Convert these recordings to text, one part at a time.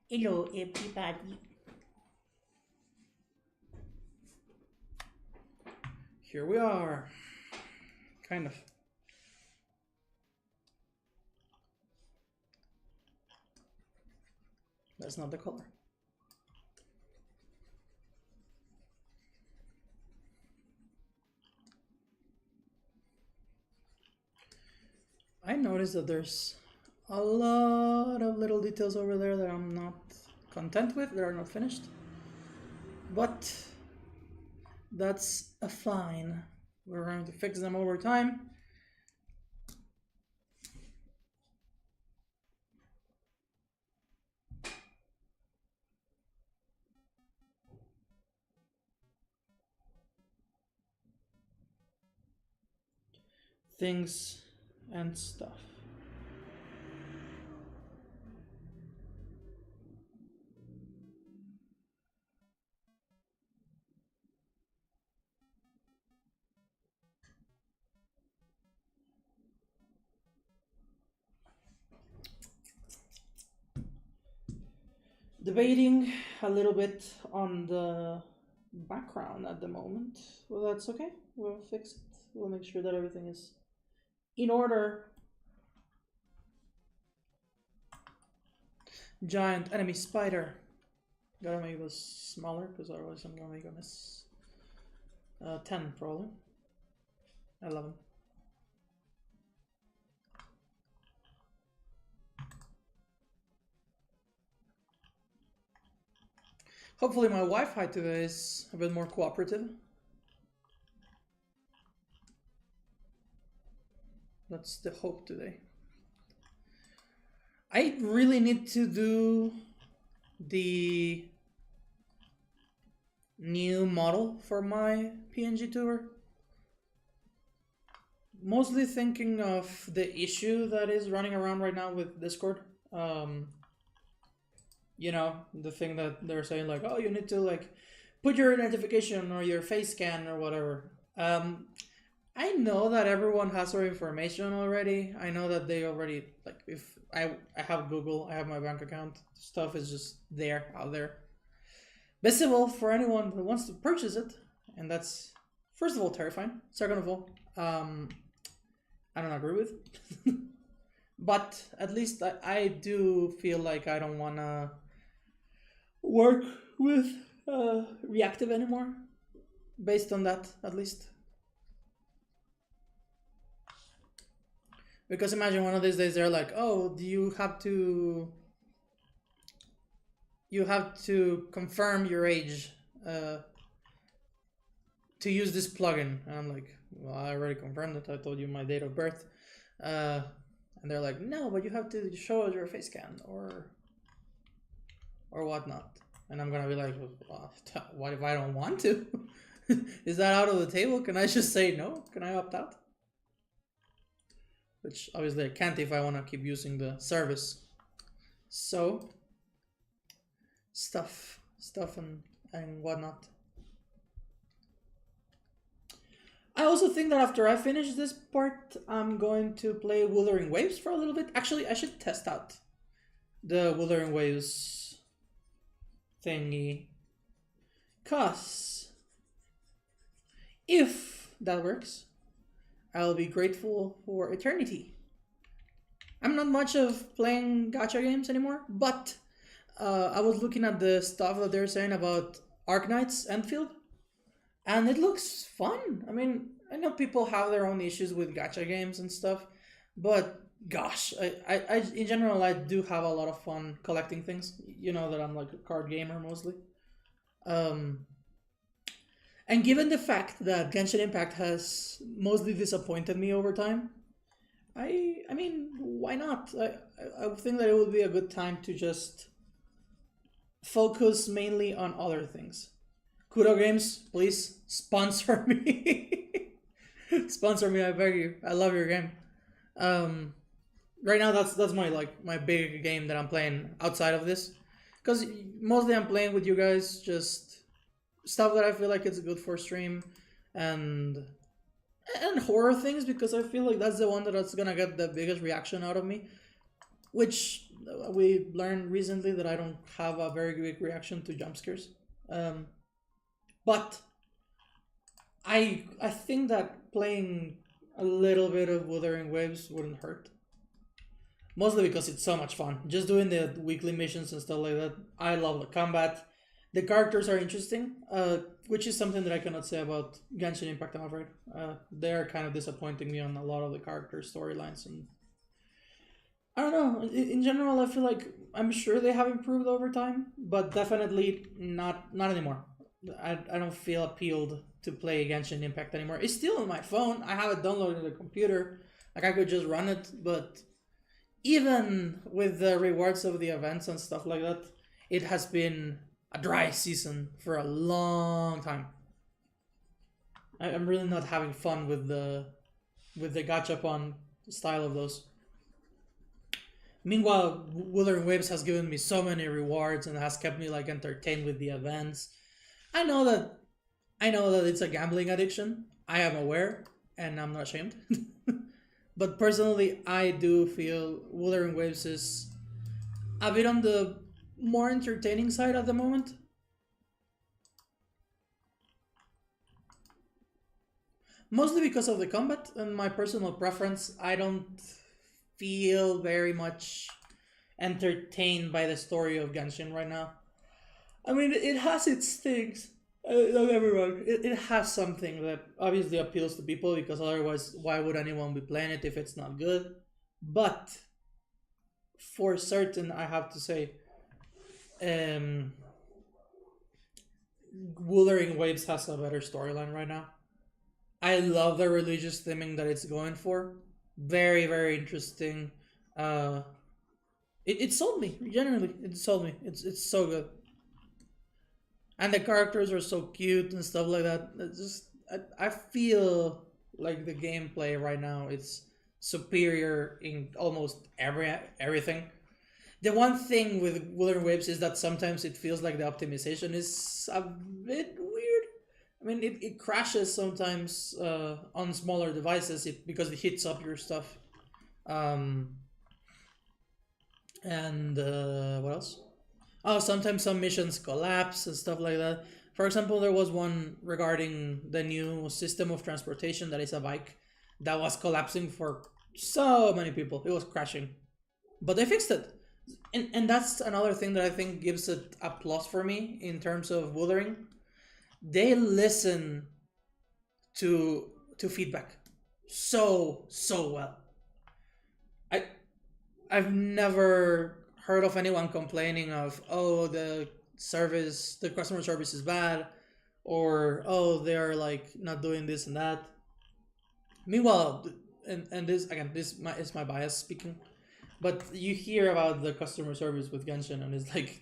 Hello, everybody. Here we are. Kind of. That's not the color. I noticed that there's a lot of little details over there that I'm not content with, that are not finished. But that's a fine. We're going to fix them over time. Things and stuff. Debating a little bit on the background at the moment. Well, that's okay. We'll fix it. We'll make sure that everything is in order. Giant enemy spider. Gotta make this smaller because otherwise I'm gonna make a mess. 10 probably. 11. Hopefully my Wi-Fi today is a bit more cooperative. That's the hope today. I really need to do the new model for my PNG tour. Mostly thinking of the issue that is running around right now with Discord. You know, the thing that they're saying like, oh, you need to like put your identification or your face scan or whatever. I know that everyone has our information already. I know that they already, like, if I have Google, I have my bank account, stuff is just there, out there, visible for anyone who wants to purchase it. And that's, first of all, terrifying. Second of all, I don't agree with. But at least I do feel like I don't want to work with reactive anymore, based on that, at least. Because imagine one of these days they're like, oh, you have to confirm your age to use this plugin. And I'm like, well, I already confirmed it. I told you my date of birth. And they're like, no, but you have to show us your face scan or whatnot. And I'm gonna be like, well, what if I don't want to? Is that out of the table? Can I just say no? Can I opt out? Which obviously I can't if I want to keep using the service. So, stuff and whatnot. I also think that after I finish this part, I'm going to play Wuthering Waves for a little bit. Actually, I should test out the Wuthering Waves thingy. Cause if that works, I'll be grateful for eternity. I'm not much of playing gacha games anymore, but I was looking at the stuff that they're saying about Arknight's Enfield, and it looks fun. I mean, I know people have their own issues with gacha games and stuff, but gosh, I in general, I do have a lot of fun collecting things. You know that I'm like a card gamer mostly. And given the fact that Genshin Impact has mostly disappointed me over time, I mean, why not? I think that it would be a good time to just focus mainly on other things. Kudo Games, please sponsor me. Sponsor me, I beg you. I love your game. Right now, that's my big game that I'm playing outside of this, because mostly I'm playing with you guys, just stuff that I feel like it's good for stream, and horror things, because I feel like that's the one that's gonna get the biggest reaction out of me. which we learned recently that I don't have a very big reaction to jump scares. But I think that playing a little bit of Wuthering Waves wouldn't hurt. Mostly because it's so much fun. Just doing the weekly missions and stuff like that. I love the combat. The characters are interesting, which is something that I cannot say about Genshin Impact, I'm afraid. They're kind of disappointing me on a lot of the character storylines. And I don't know. In general, I feel like I'm sure they have improved over time, but definitely not anymore. I don't feel appealed to play Genshin Impact anymore. It's still on my phone. I have it downloaded on the computer. Like I could just run it, but even with the rewards of the events and stuff like that, it has been a dry season for a long time. I'm really not having fun with the gachapon style of those. Meanwhile, Wuthering Waves has given me so many rewards and has kept me like entertained with the events. I know that it's a gambling addiction. I am aware, and I'm not ashamed. But personally, I do feel Wuthering Waves is a bit on the more entertaining side at the moment. Mostly because of the combat and my personal preference. I don't feel very much entertained by the story of Genshin right now. I mean, it has its things. Don't get me wrong. It has something that obviously appeals to people because otherwise, why would anyone be playing it if it's not good? But for certain, I have to say, Wuthering Waves has a better storyline right now. I love the religious theming that it's going for. Very, very interesting. It sold me. Generally, it sold me. It's so good. And the characters are so cute and stuff like that. It's just I feel like the gameplay right now is superior in almost everything. The one thing with Wuthering Waves is that sometimes it feels like the optimization is a bit weird. I mean, it crashes sometimes on smaller devices because it hits up your stuff. And what else? Oh, sometimes some missions collapse and stuff like that. For example, there was one regarding the new system of transportation that is a bike that was collapsing for so many people. It was crashing. But they fixed it. And that's another thing that I think gives it a plus for me in terms of Wuthering. They listen to feedback so well. I've never heard of anyone complaining of, oh, the customer service is bad, or oh, they're like not doing this and that. Meanwhile, and this again, is my bias speaking, but you hear about the customer service with Genshin and it's like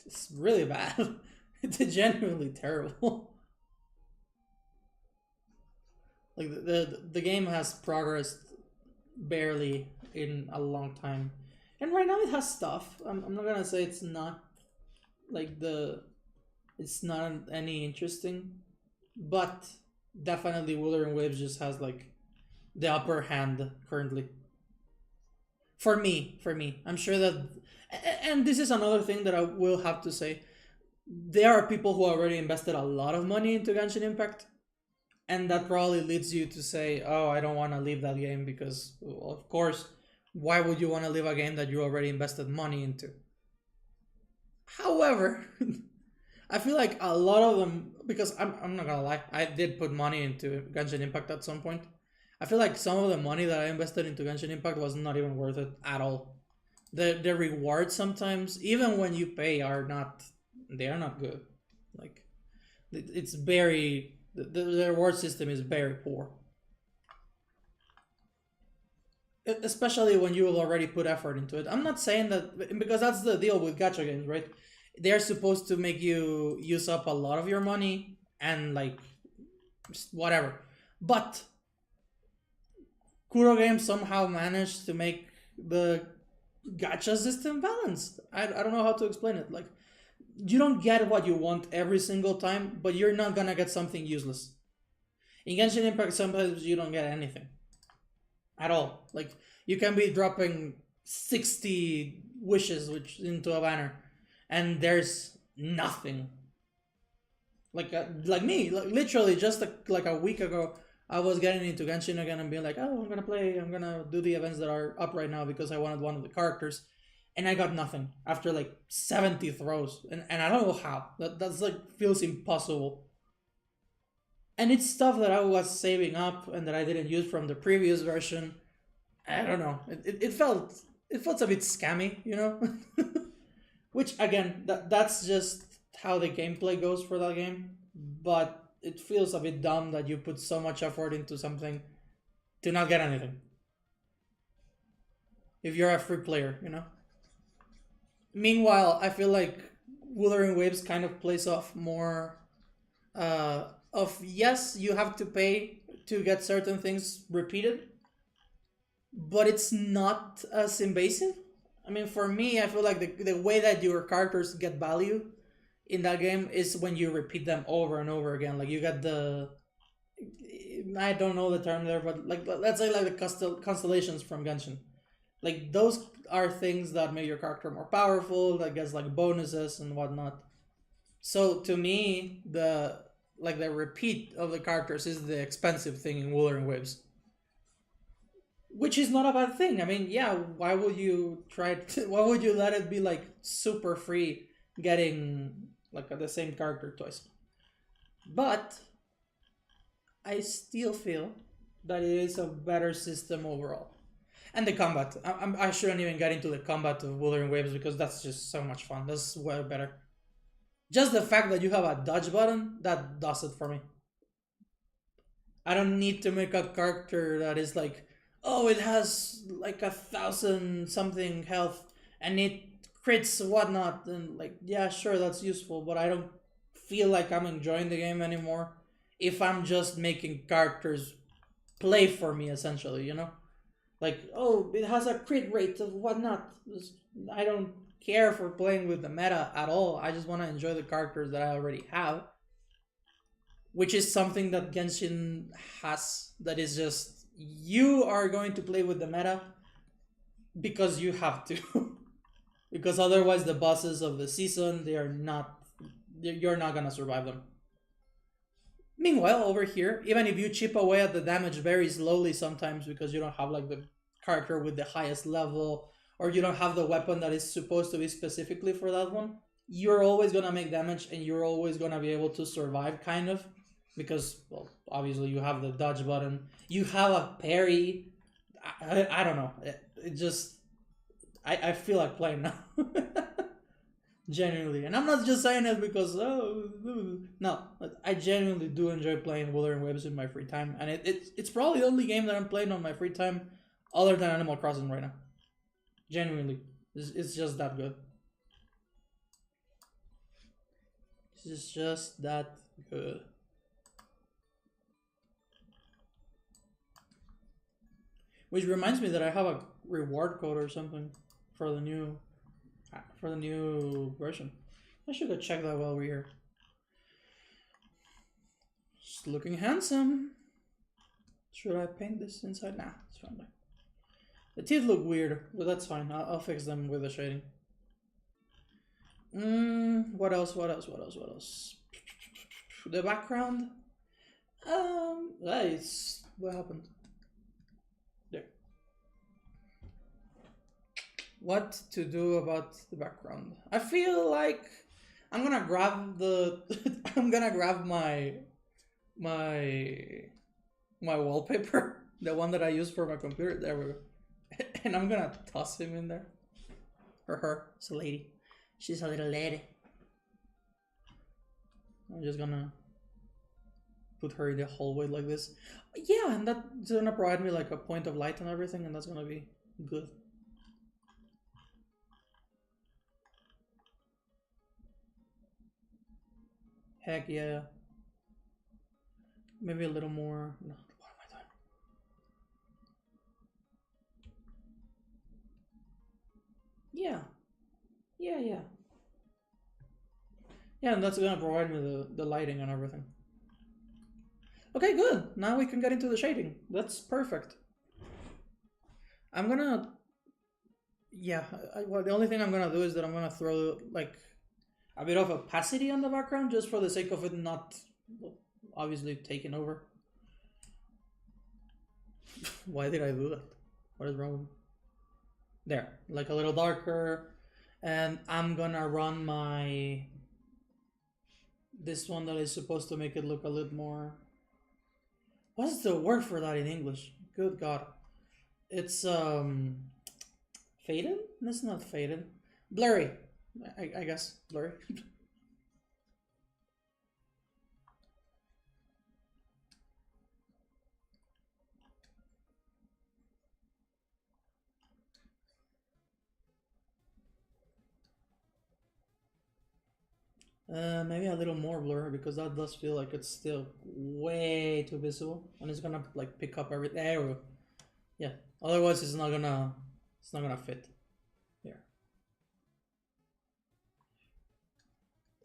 it's really bad. It's genuinely terrible. Like the game has progressed barely in a long time. And right now it has stuff. I'm not gonna say it's not like it's not any interesting, but definitely Wuthering Waves just has like the upper hand currently. For me, I'm sure that, and this is another thing that I will have to say. There are people who already invested a lot of money into Genshin Impact, and that probably leads you to say, "Oh, I don't want to leave that game because, well, of course." Why would you want to leave a game that you already invested money into? However, I feel like a lot of them, because I'm not gonna lie, I did put money into Genshin Impact at some point. I feel like some of the money that I invested into Genshin Impact was not even worth it at all. The rewards sometimes, even when you pay, are not good. Like it's very the reward system is very poor. Especially when you will already put effort into it. I'm not saying that because that's the deal with gacha games, right? They're supposed to make you use up a lot of your money and like whatever. But Kuro Games somehow managed to make the gacha system balanced. I don't know how to explain it. Like you don't get what you want every single time, but you're not gonna get something useless. In Genshin Impact, sometimes you don't get anything at all. Like you can be dropping 60 wishes which into a banner, and there's nothing. Like me, like literally just like a week ago, I was getting into Genshin again and being like, oh, I'm gonna do the events that are up right now because I wanted one of the characters, and I got nothing after like 70 throws, and I don't know how. That's like feels impossible. And it's stuff that I was saving up and that I didn't use from the previous version. I don't know. It felt a bit scammy, you know. Which again, that's just how the gameplay goes for that game. But it feels a bit dumb that you put so much effort into something to not get anything. If you're a free player, you know. Meanwhile, I feel like Wuthering Waves kind of plays off more of yes, you have to pay to get certain things repeated, but it's not as invasive. I mean, for me, I feel like the way that your characters get value in that game is when you repeat them over and over again. Like you get the, I don't know the term there, but like let's say like the constellations from Genshin. Like those are things that make your character more powerful. That gets like bonuses and whatnot. So to me, the repeat of the characters is the expensive thing in Wuthering Waves, which is not a bad thing. I mean, yeah, why would you try? Why would you let it be like super free, getting like the same character twice? But I still feel that it is a better system overall. And the combat, I shouldn't even get into the combat of Wuthering Waves because that's just so much fun. That's way better. Just the fact that you have a dodge button, that does it for me. I don't need to make a character that is like, oh, it has like 1,000 something health and it crits whatnot, and like, yeah, sure, that's useful, but I don't feel like I'm enjoying the game anymore if I'm just making characters play for me, essentially, you know? Like, oh, it has a crit rate of whatnot. I don't care for playing with the meta at all. I just want to enjoy the characters that I already have, which is something that Genshin has. That is just you are going to play with the meta because you have to, because otherwise the bosses of the season you're not gonna survive them. Meanwhile, over here, even if you chip away at the damage very slowly sometimes because you don't have like the character with the highest level, or you don't have the weapon that is supposed to be specifically for that one, you're always gonna make damage and you're always gonna be able to survive, kind of, because, well, obviously you have the dodge button, you have a parry. I don't know. It just, I feel like playing now. Genuinely, and I'm not just saying it because no, I genuinely do enjoy playing Wuthering Waves in my free time, and it's probably the only game that I'm playing on my free time other than Animal Crossing right now. Genuinely, it's just that good. It's just that good. Which reminds me that I have a reward code or something for the new version. I should go check that while we're here. Just looking handsome. Should I paint this inside? Nah, it's fine. The teeth look weird, but that's fine. I'll fix them with the shading. What else? The background. Nice. What happened? There. What to do about the background? I feel like I'm gonna grab the I'm gonna grab my wallpaper, the one that I use for my computer. There we go. And I'm gonna toss him in there. Or her. It's a lady. She's a little lady. I'm just gonna put her in the hallway like this. Yeah, and that's gonna provide me like a point of light and everything, and that's gonna be good. Heck yeah. Maybe a little more. No, what am I doing? Yeah. Yeah. Yeah, and that's gonna provide me the lighting and everything. Okay, good. Now we can get into the shading. That's perfect. I'm gonna Yeah, well, the only thing I'm gonna do is that I'm gonna throw like a bit of opacity on the background just for the sake of it not, well, obviously taking over. Why did I do that? What is wrong with me? There, like a little darker, and I'm gonna run my this one that is supposed to make it look a little more. What's the word for that in English? Good God, it's faded. That's not faded. Blurry. I guess blurry. Maybe a little more blur because that does feel like it's still way too visible, and it's gonna like pick up everything. There we go. Yeah. Otherwise, it's not gonna fit here.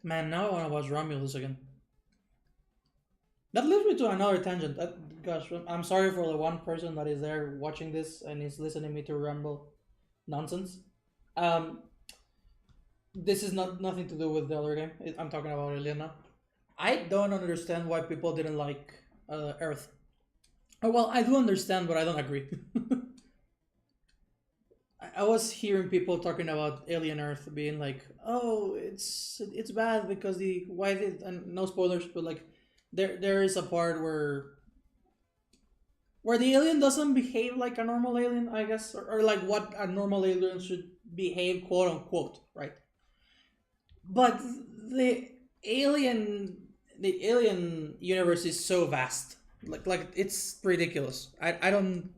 Man, now I wanna watch Romulus again. That leads me to another tangent. Gosh, I'm sorry for the one person that is there watching this and is listening me to ramble nonsense. Um, this is not nothing to do with the other game. I'm talking about Elena. I don't understand why people didn't like Earth. Oh, well, I do understand, but I don't agree. I was hearing people talking about Alien Earth being like, "Oh, it's bad because the why did and no spoilers, but like there is a part where the alien doesn't behave like a normal alien, I guess, or like what a normal alien should behave, quote unquote, right? But the alien the alien universe is so vast, like it's ridiculous. I don't.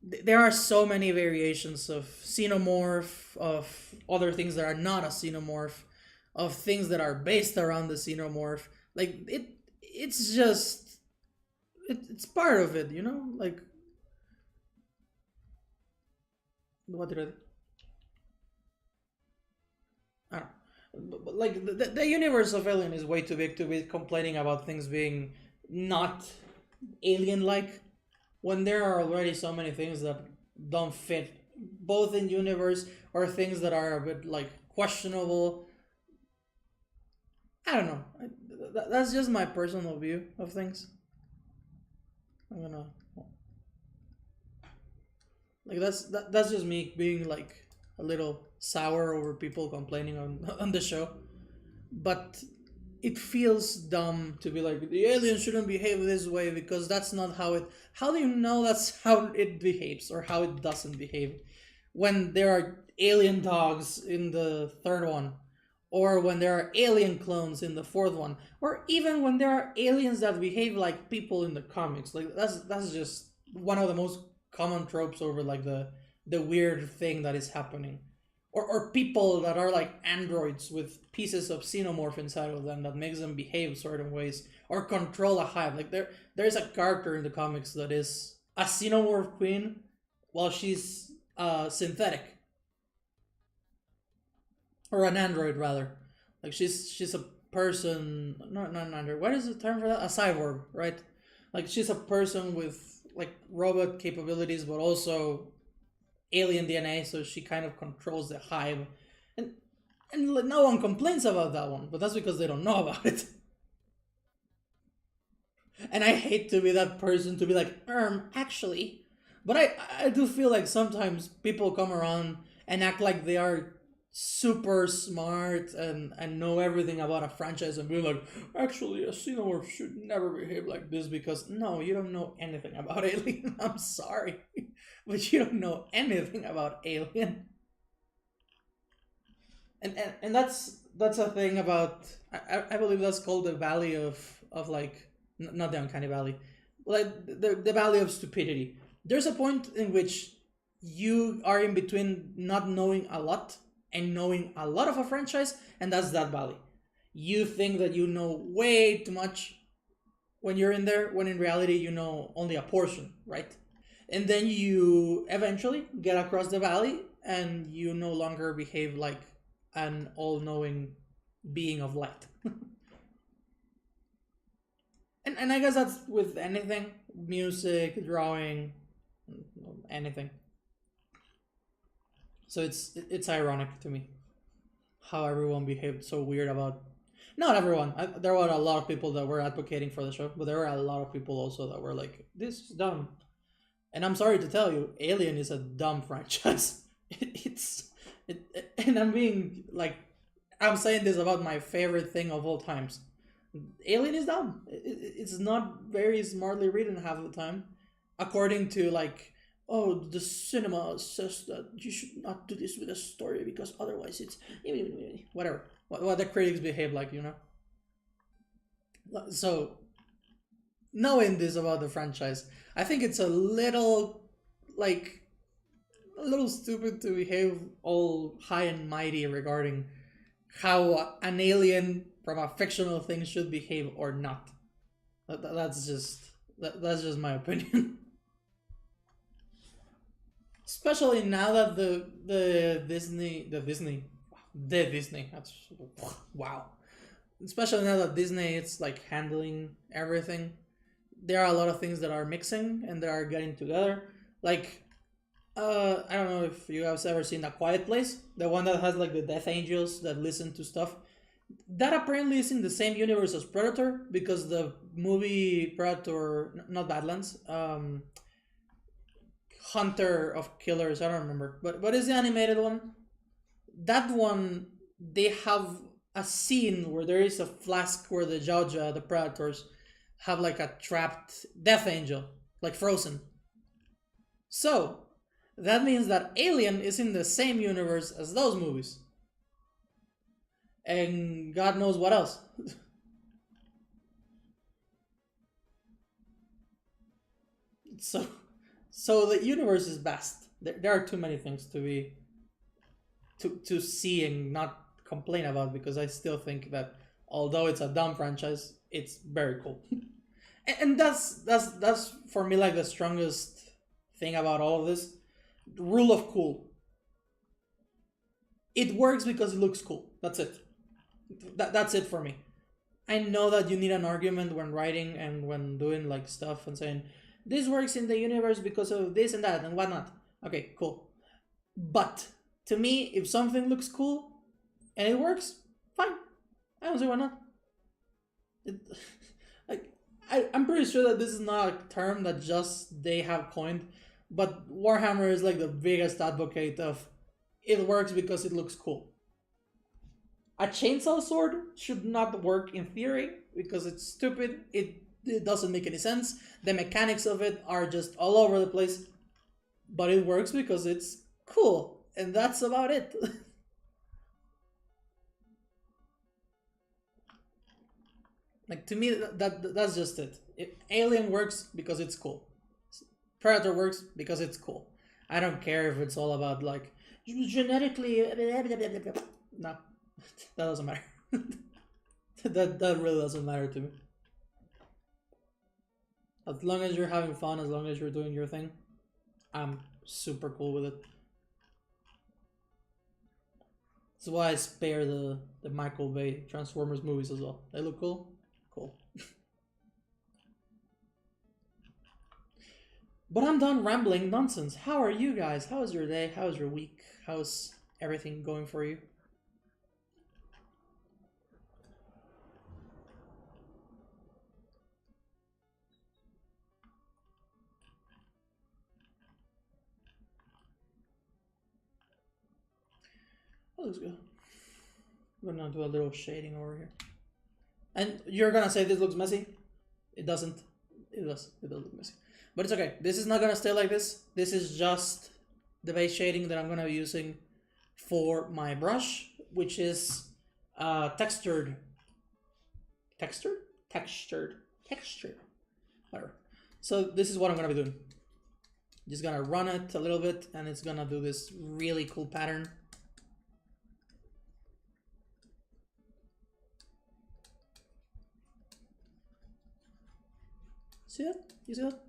There are so many variations of xenomorph, of other things that are not a xenomorph, of things that are based around the xenomorph. Like it's just it's part of it, you know. Like what did I don't know. But like the universe of Alien is way too big to be complaining about things being not alien-like when there are already so many things that don't fit both in universe or things that are a bit like questionable. I don't know. That's just my personal view of things. I'm gonna like that's just me being like a little sour over people complaining on on the show, but it feels dumb to be like the alien shouldn't behave this way because that's not how it. How do you know that's how it behaves or how it doesn't behave when there are alien dogs in the third one, or when there are alien clones in the fourth one, or even when there are aliens that behave like people in the comics? Like that's just one of the most common tropes over like the weird thing that is happening, or people that are like androids with pieces of xenomorph inside of them that makes them behave certain ways or control a hive. Like there's a character in the comics that is a xenomorph queen while she's synthetic, or an android rather. Like she's a person, not an android. What is the term for that? A cyborg, right? Like she's a person with like robot capabilities, but also alien DNA, so she kind of controls the hive, and no one complains about that one, but that's because they don't know about it. And I hate to be that person to be like, actually, but I do feel like sometimes people come around and act like they are super smart and know everything about a franchise and be like, actually, a xenomorph should never behave like this because no, you don't know anything about Alien. I'm sorry, but you don't know anything about Alien. And that's a thing about I believe that's called the valley of like not the uncanny valley, like the valley of stupidity. There's a point in which you are in between not knowing a lot and knowing a lot of a franchise, and that's that valley. You think that you know way too much when you're in there, when in reality you know only a portion, right? And then you eventually get across the valley and you no longer behave like an all-knowing being of light. And I guess that's with anything, music, drawing, anything. So it's ironic to me how everyone behaved so weird about. Not everyone. There were a lot of people that were advocating for the show, but there were a lot of people also that were like, "This is dumb." And I'm sorry to tell you, Alien is a dumb franchise. And I'm being like, I'm saying this about my favorite thing of all times. Alien is dumb. It's not very smartly written half of the time, according to like, oh, the cinema says that you should not do this with a story because otherwise it's whatever. What the critics behave like, you know. So, knowing this about the franchise, I think it's a little like a little stupid to behave all high and mighty regarding how an alien from a fictional thing should behave or not. That's just my opinion. Especially now that the Disney that's wow. Especially now that Disney it's like handling everything. There are a lot of things that are mixing and that are getting together. Like I don't know if you have ever seen A Quiet Place, the one that has like the death angels that listen to stuff. That apparently is in the same universe as Predator because the movie Predator, not Badlands, Hunter of Killers, I don't remember, but what is the animated one? That one, they have a scene where there is a flask where the Jaja, the Predators, have like a trapped death angel, like frozen. So, that means that Alien is in the same universe as those movies. And God knows what else. So the universe is vast. There are too many things to be to see and not complain about because I still think that although it's a dumb franchise, it's very cool. And that's for me like the strongest thing about all of this. Rule of cool. It works because it looks cool. That's it. That's it for me. I know that you need an argument when writing and when doing like stuff and saying this works in the universe because of this and that and whatnot. Okay, cool. But to me, if something looks cool and it works, fine. I don't see why not. I'm pretty sure that this is not a term that just they have coined, but Warhammer is like the biggest advocate of it works because it looks cool. A chainsaw sword should not work in theory because it's stupid. It doesn't make any sense. The mechanics of it are just all over the place. But it works because it's cool. And that's about it. Like to me, that's just it. Alien works because it's cool. Predator works because it's cool. I don't care if it's all about like genetically. No, that doesn't matter. that really doesn't matter to me. As long as you're having fun, as long as you're doing your thing, I'm super cool with it. That's why I spare the Michael Bay Transformers movies as well. They look cool. Cool. But I'm done rambling nonsense. How are you guys? How was your day? How was your week? How's everything going for you? That looks good. I'm gonna do a little shading over here. And you're gonna say this looks messy? It doesn't. It does. It does look messy. But it's okay. This is not gonna stay like this. This is just the base shading that I'm gonna be using for my brush, which is textured. Textured. Whatever. So this is what I'm gonna be doing. Just gonna run it a little bit, and it's gonna do this really cool pattern. ¿Sí? ¿You see that?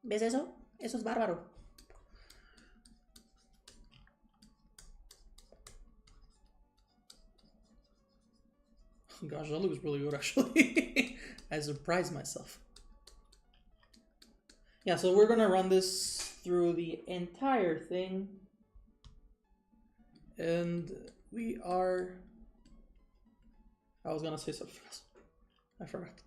¿Ves eso? Eso es bárbaro. Oh gosh, that looks really good actually. I surprised myself. Yeah, so we're gonna run this through the entire thing. And we are... I was gonna say something else. I forgot.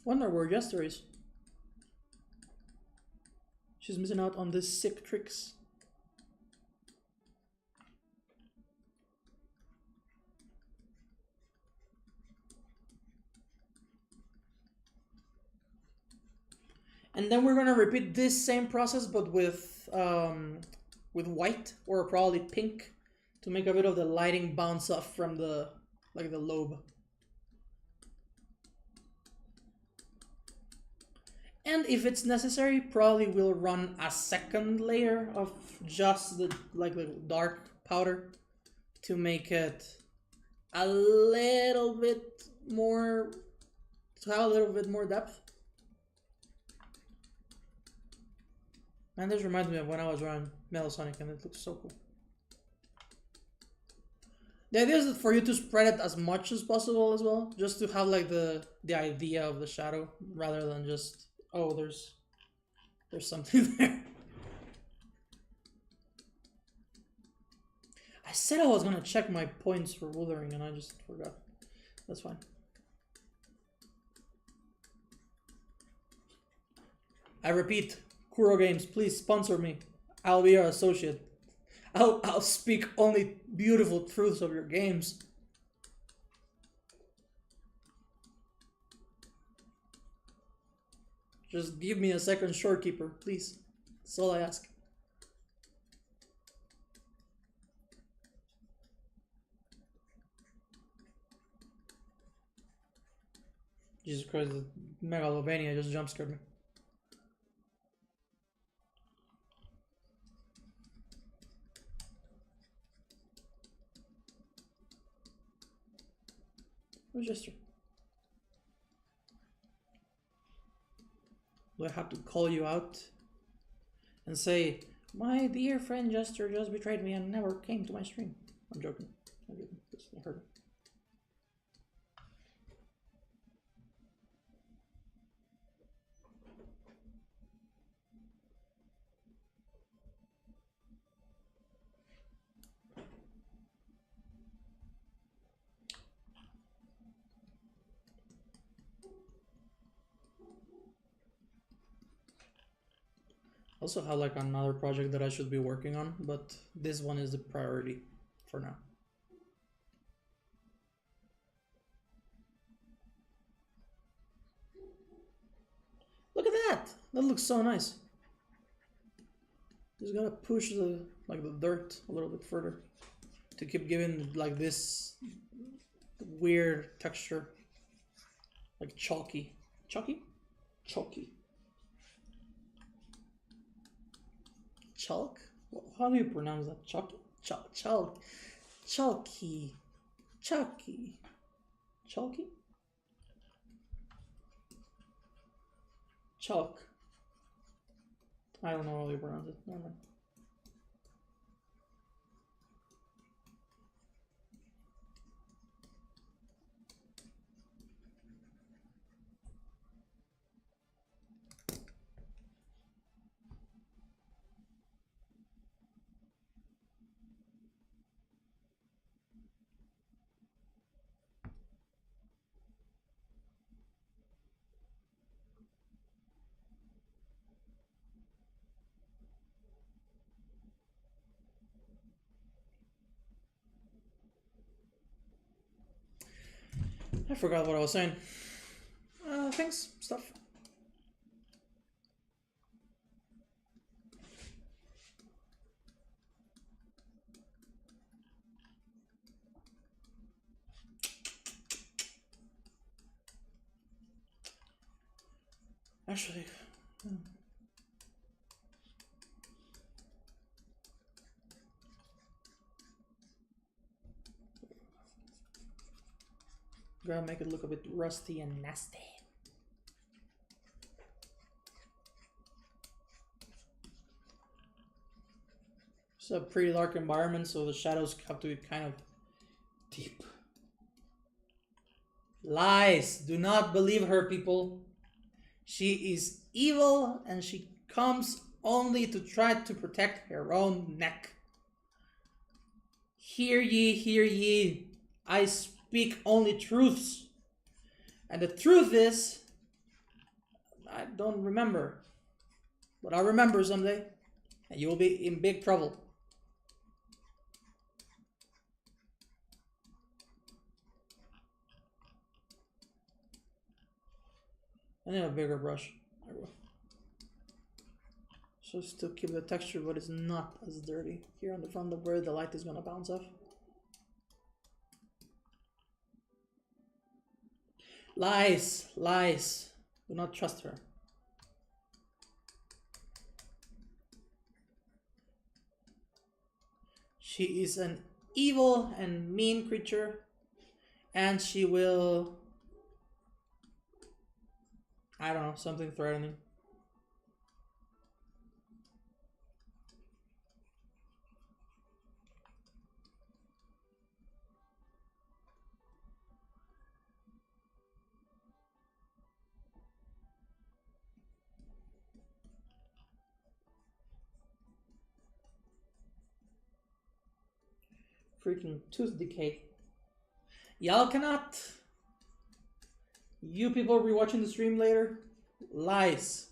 Wonder where Jester is. She's missing out on these sick tricks. And then we're gonna repeat this same process, but with white or probably pink, to make a bit of the lighting bounce off from the the lobe. And if it's necessary, probably we'll run a second layer of just the the dark powder to make it a little bit more, to have a little bit more depth. And this reminds me of when I was running Metal Sonic, and it looks so cool. The idea is for you to spread it as much as possible as well, just to have like the idea of the shadow, rather than just, oh, there's something there. I said I was gonna check my points for withering and I just forgot. That's fine. I repeat, Kuro Games, please sponsor me. I'll be your associate. I'll speak only beautiful truths of your games. Just give me a second shorekeeper, please. That's all I ask. Jesus Christ, the Megalovania just jump scared me. Where's Jester? Do I have to call you out and say, my dear friend Jester just betrayed me and never came to my stream? I'm joking. I didn't. I heard him. Also have like another project that I should be working on, but this one is the priority for now. Look at that! That looks so nice. Just gotta push the the dirt a little bit further to keep giving like this weird texture, like chalky. Chalky? Chalky. Chalk? How do you pronounce that? Chalky? Chalk. Chalky. Chalky. Chalky? Chalk. I don't know how you pronounce it. Never mind. I forgot what I was saying. Things, stuff. Actually, gotta make it look a bit rusty and nasty. It's a pretty dark environment, so the shadows have to be kind of deep. Lies. Do not believe her, people. She is evil and she comes only to try to protect her own neck. Hear ye, hear ye. I speak only truths. And the truth is, I don't remember. But I'll remember someday. And you will be in big trouble. I need a bigger brush. I will. So still keep the texture, but it's not as dirty. Here on the front of where the light is gonna bounce off. Lies, lies. Do not trust her. She is an evil and mean creature, and she will, I don't know, something threatening. Freaking tooth decay. Y'all cannot. You people rewatching the stream later? Lies.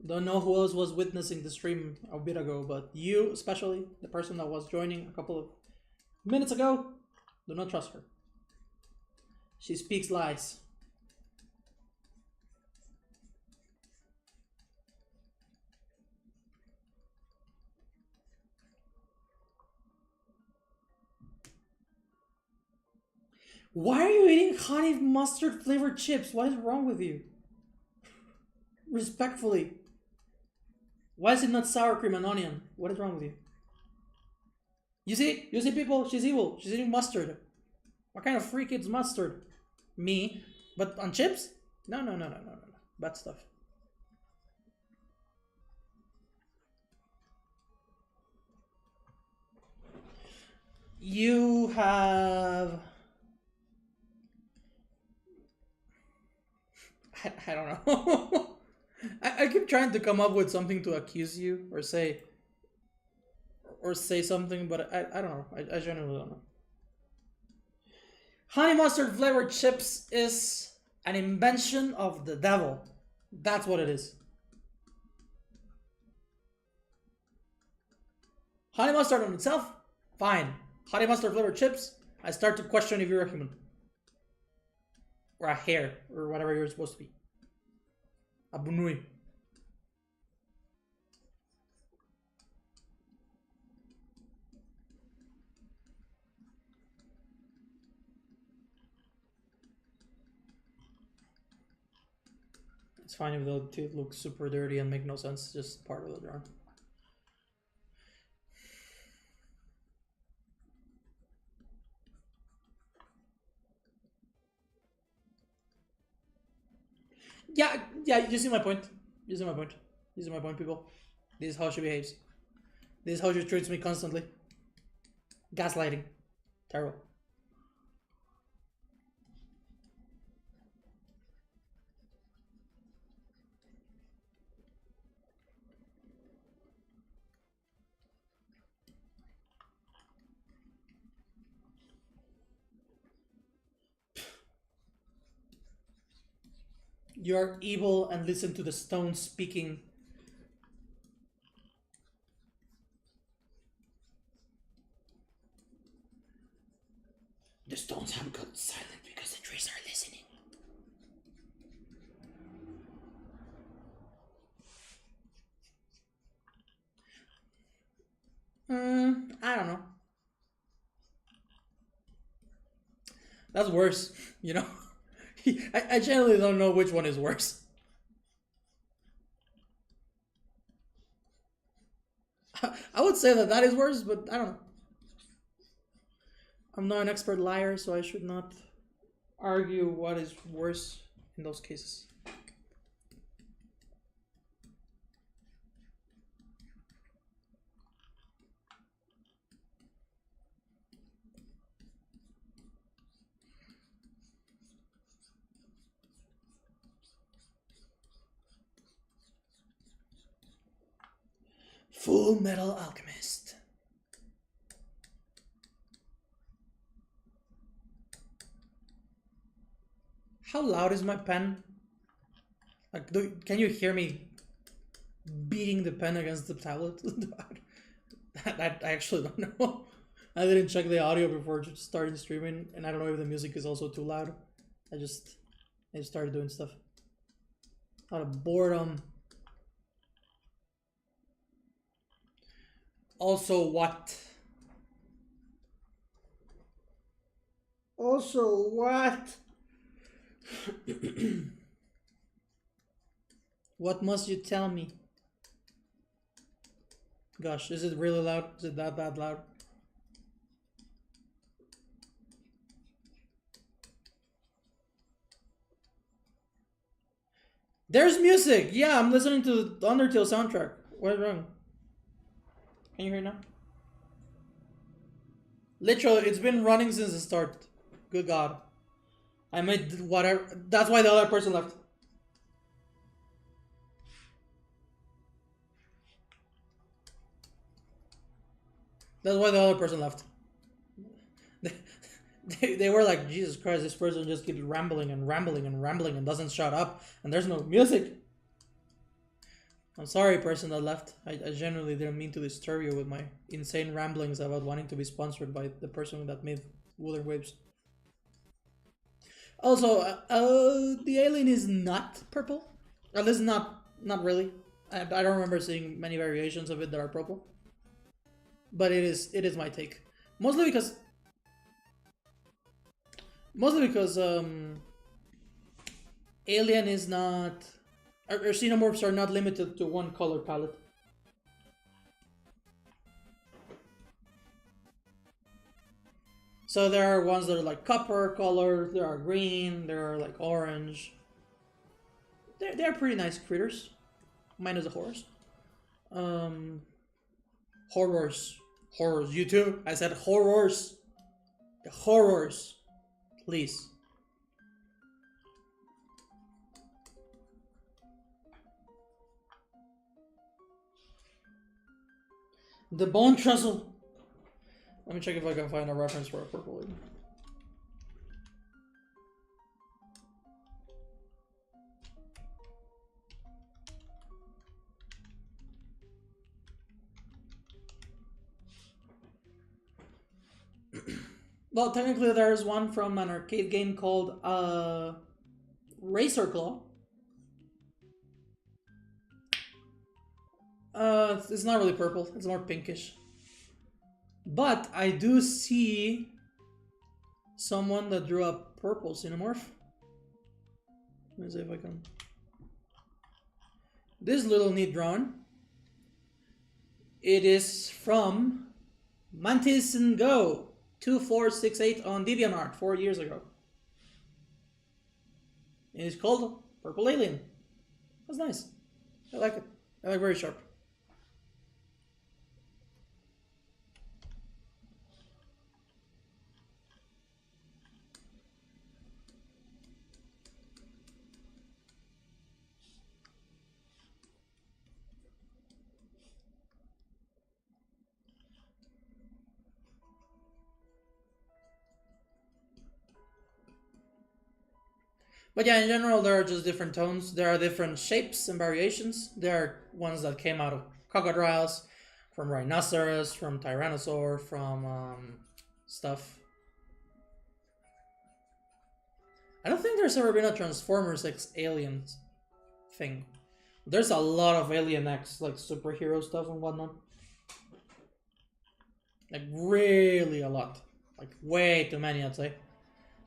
Don't know who else was witnessing the stream a bit ago, but you, especially, the person that was joining a couple of minutes ago, do not trust her. She speaks lies. Why are you eating honey mustard flavored chips? What is wrong with you? Respectfully. Why is it not sour cream and onion? What is wrong with you? You see people, she's evil. She's eating mustard. What kind of freak eats mustard? Me. But on chips? No. Bad stuff. You have... I don't know. I keep trying to come up with something to accuse you or say something, but I don't know. I genuinely don't know. Honey mustard flavored chips is an invention of the devil. That's what it is. Honey mustard on itself, fine. Honey mustard flavored chips, I start to question if you're a human. Or a hare, or whatever you're supposed to be. A bunui. It's fine if the teeth look super dirty and make no sense, just part of the drawing. Yeah, you see my point. You see my point. You see my point, people. This is how she behaves. This is how she treats me constantly. Gaslighting. Terrible. You're evil and listen to the stones speaking. The stones have got silent because the trees are listening. I don't know. That's worse, you know? I generally don't know which one is worse. I would say that is worse, but I don't know. I'm not an expert liar, so I should not argue what is worse in those cases. Full Metal Alchemist. How loud is my pen? Like, can you hear me beating the pen against the tablet? I actually don't know. I didn't check the audio before just starting streaming, and I don't know if the music is also too loud. I just started doing stuff out of boredom. Also what? Also what? What must you tell me? Gosh, is it really loud? Is it that loud? There's music! Yeah, I'm listening to the Undertale soundtrack. What's wrong? Can you hear now? Literally, it's been running since the start. Good God. I made whatever. That's why the other person left. That's why the other person left. They were like, Jesus Christ, this person just keeps rambling and rambling and rambling and doesn't shut up, and there's no music. I'm sorry, person that left. I genuinely didn't mean to disturb you with my insane ramblings about wanting to be sponsored by the person that made Wuthering Waves. Also, the alien is not purple. At least not really. I don't remember seeing many variations of it that are purple. But it is my take. Mostly because alien is not, or xenomorphs are not limited to one color palette. So there are ones that are like copper color, there are green, there are like orange. They're pretty nice critters, minus the horrors. Horrors, you too. I said horrors. The horrors, please. The bone trestle. Let me check if I can find a reference for a purple alien. Well, technically there's one from an arcade game called Razor Claw. It's not really purple, it's more pinkish. But I do see someone that drew a purple xenomorph. Let me see if I can. This little neat drawing. It is from Mantis and Go 2468 on DeviantArt 4 years ago. It is called Purple Alien. That's nice. I like it. I like very sharp. But yeah, in general, there are just different tones. There are different shapes and variations. There are ones that came out of crocodiles, from rhinoceros, from tyrannosaur, from stuff. I don't think there's ever been a Transformers X Aliens thing. There's a lot of Alien X, like superhero stuff and whatnot. Like really a lot. Like way too many, I'd say.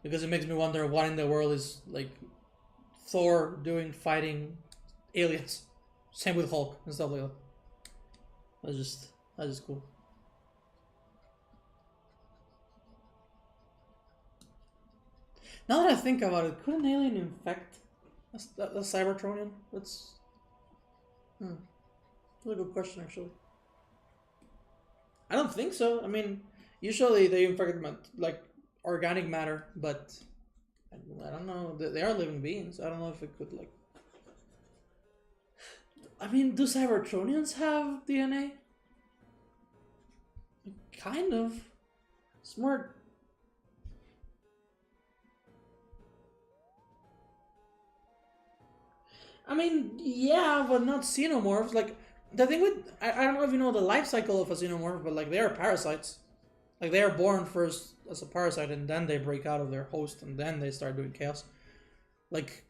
Because it makes me wonder what in the world is like Thor doing fighting aliens. Same with Hulk and stuff like that. That's just cool. Now that I think about it, could an alien infect a Cybertronian? That's a good question, actually. I don't think so. I mean, usually they infect like organic matter, but I don't know. They are living beings. I don't know if it could like. I mean, do Cybertronians have DNA? Kind of. Smart. I mean, yeah, but not xenomorphs. Like, the thing with... I don't know if you know the life cycle of a xenomorph, but, like, they are parasites. Like, they are born first as a parasite, and then they break out of their host, and then they start doing chaos. Like,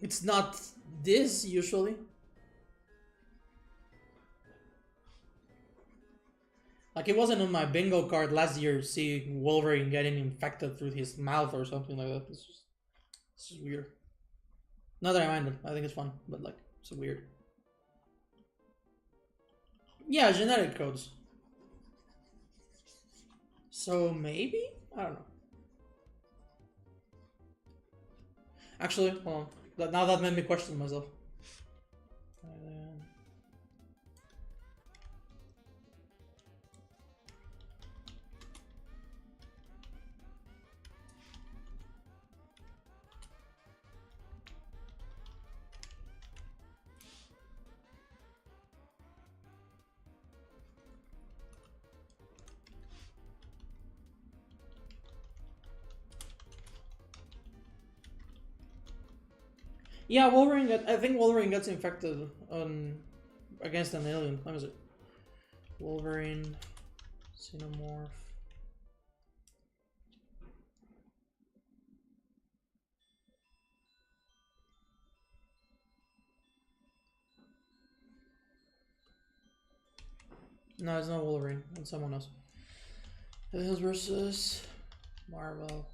it's not this, usually. Like, it wasn't on my bingo card last year, seeing Wolverine getting infected through his mouth or something like that. It's just weird. Not that I mind it. I think it's fun, but, like, it's weird. Yeah, genetic codes. So, maybe? I don't know. Actually, hold on. Now that made me question myself. Yeah, Wolverine. I think Wolverine gets infected against an alien. Let me see. Wolverine, xenomorph. No, it's not Wolverine. It's someone else. Aliens versus Marvel.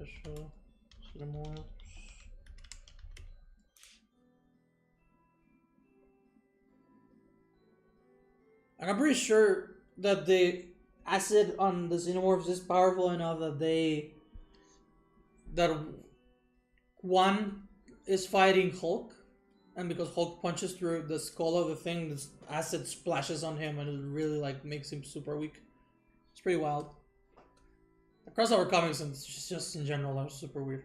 Special xenomorphs. I'm pretty sure that the acid on the xenomorphs is powerful enough that one is fighting Hulk, and because Hulk punches through the skull of the thing, this acid splashes on him, and it really like makes him super weak. It's pretty wild. The crossover comics and just in general are super weird.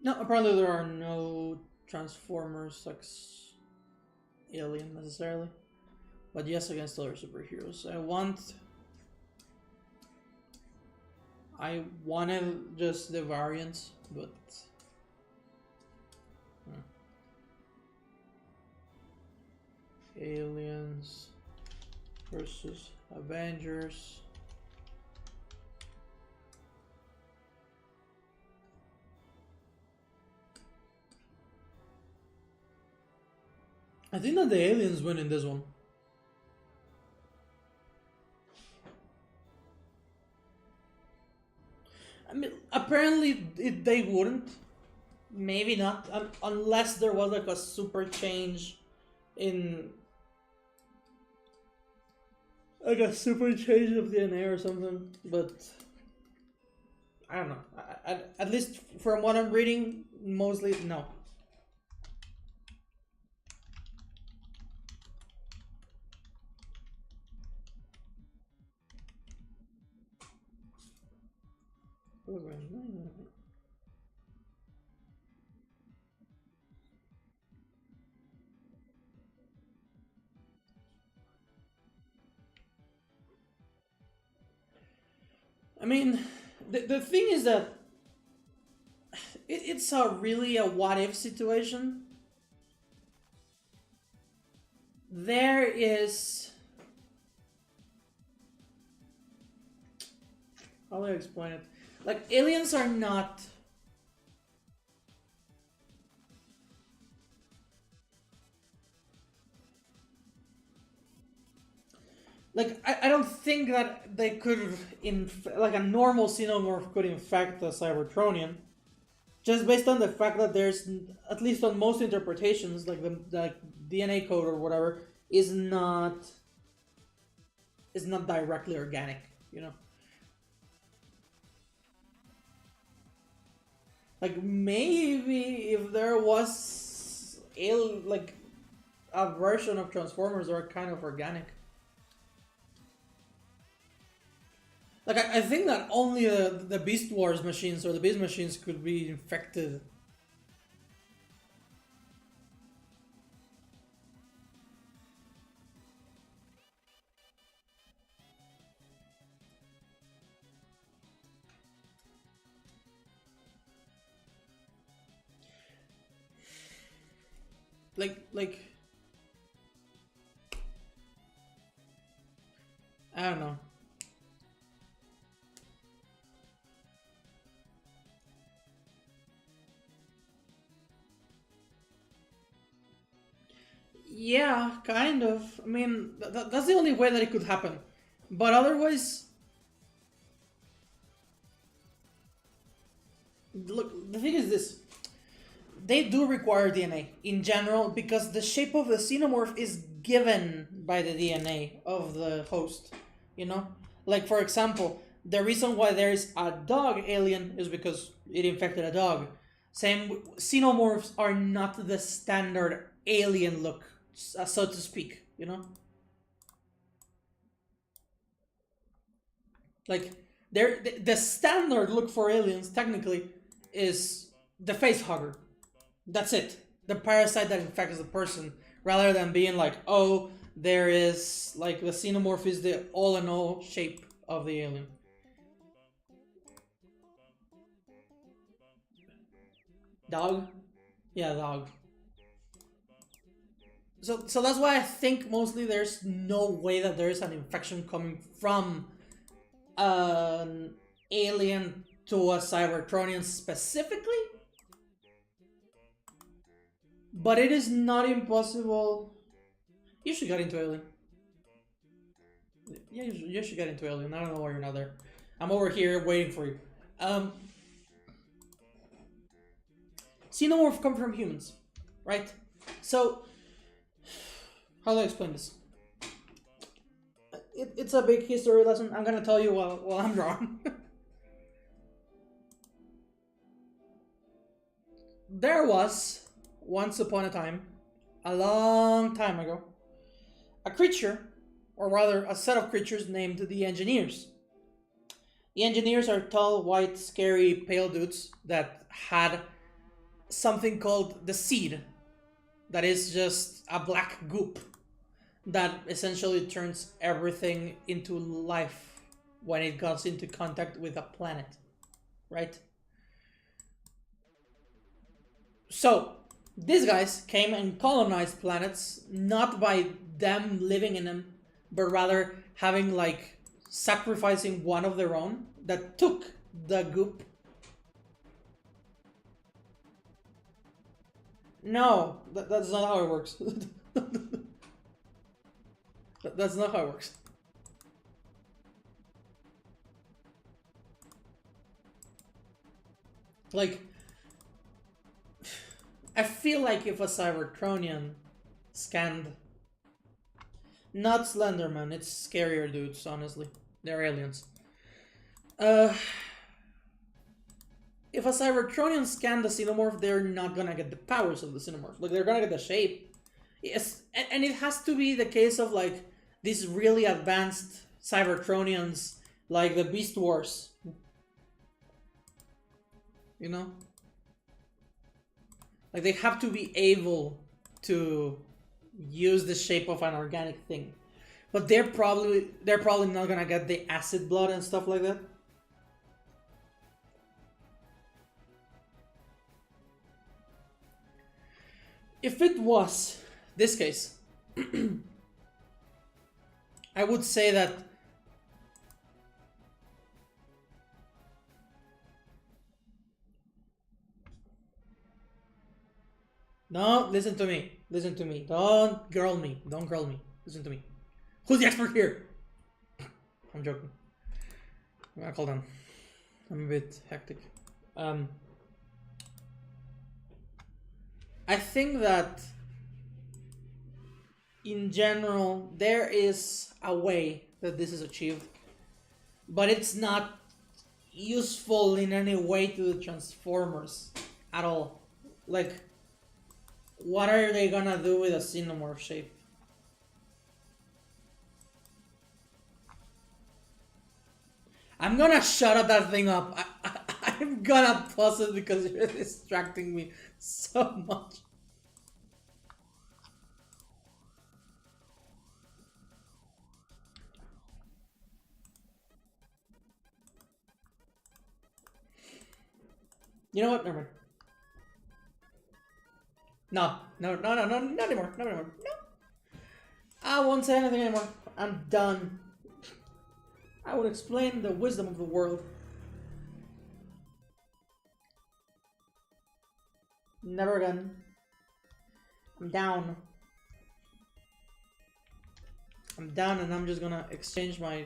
No, apparently there are no Transformers X alien necessarily, but yes, against other superheroes. I wanted just the variants, but aliens versus Avengers. I think that the aliens win in this one. I mean, apparently they wouldn't. Maybe not, unless there was like a super change in, like a super change of DNA or something. But I don't know. At least from what I'm reading, mostly no. I mean, the thing is that it's really a what if situation. There is, how do I explain it? Like, aliens are not, like, I don't think that they could, like a normal xenomorph could infect a Cybertronian. Just based on the fact that there's, at least on most interpretations, like the DNA code or whatever, is not directly organic, you know? Like, maybe if there was like a version of Transformers that are kind of organic. Like I think that only the Beast Wars machines or the Beast machines could be infected. Like I don't know. Yeah, kind of. I mean, that's the only way that it could happen. But otherwise, look, the thing is this. They do require DNA in general because the shape of the xenomorph is given by the DNA of the host. You know? Like, for example, the reason why there is a dog alien is because it infected a dog. Same, xenomorphs are not the standard alien look, so to speak, you know? Like, the standard look for aliens, technically, is the face hugger. That's it. The parasite that infects the person, rather than being like, oh, there is like the xenomorph is the all in all shape of the alien. Dog? Yeah, dog. So that's why I think mostly there's no way that there is an infection coming from an alien to a Cybertronian specifically. But it is not impossible. You should get into Alien. Yeah, you should get into Alien. I don't know why you're not there. I'm over here waiting for you. Xenomorph come from humans, right? So, how do I explain this? It's a big history lesson. I'm gonna tell you while I'm drawing. There was, once upon a time, a long time ago, a creature, or rather a set of creatures named the Engineers. The Engineers are tall, white, scary, pale dudes that had something called the Seed, that is just a black goop that essentially turns everything into life when it comes into contact with a planet, right? So, these guys came and colonized planets not by them living in them, but rather having like sacrificing one of their own that took the goop. No, that's not how it works. That's not how it works. Like, I feel like if a Cybertronian scanned, not Slenderman, it's scarier dudes, honestly. They're aliens. If a Cybertronian scanned the Xenomorph, they're not gonna get the powers of the Xenomorph. Like, they're gonna get the shape. Yes, and it has to be the case of, like, these really advanced Cybertronians, like the Beast Wars. You know? Like, they have to be able to use the shape of an organic thing. But they're probably not gonna get the acid blood and stuff like that. If it was this case, I would say that no, listen to me. Listen to me. Don't girl me. Don't girl me. Listen to me. Who's the expert here? I'm joking. I'm gonna call down. I'm a bit hectic. I think that in general there is a way that this is achieved, but it's not useful in any way to the Transformers at all. Like, what are they gonna do with a Xenomorph shape? I'm gonna shut up that thing up. I'm gonna pause it because you're distracting me so much. You know what? Never mind. No, not anymore. Not anymore. No. I won't say anything anymore. I'm done. I will explain the wisdom of the world. Never again. I'm down. I'm down and I'm just gonna exchange my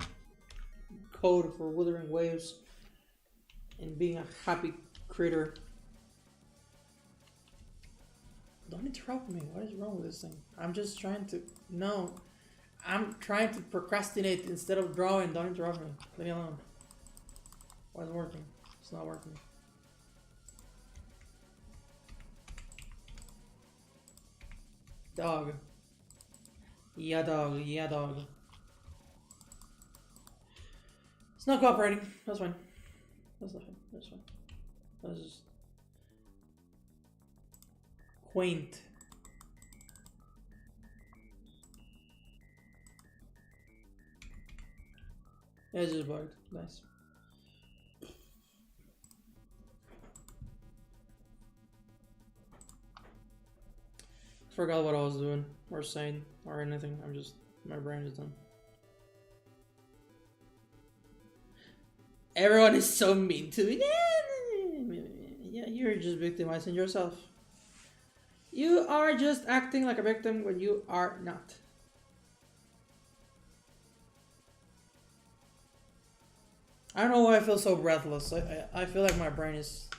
code for Withering Waves and being a happy critter. Don't interrupt me. What is wrong with this thing? I'm just trying to... No. I'm trying to procrastinate instead of drawing. Don't interrupt me. Leave me alone. Why is it working? It's not working. Dog. Yeah, dog. Yeah, dog. It's not cooperating. That's fine. That's not fine. That's fine. That's just... quaint. Yeah, it's just bugged. Nice. Forgot what I was doing or saying or anything. I'm just... my brain is done. Everyone is so mean to me. Yeah, you're just victimizing yourself. You are just acting like a victim when you are not. I don't know why I feel so breathless. I feel like my brain is...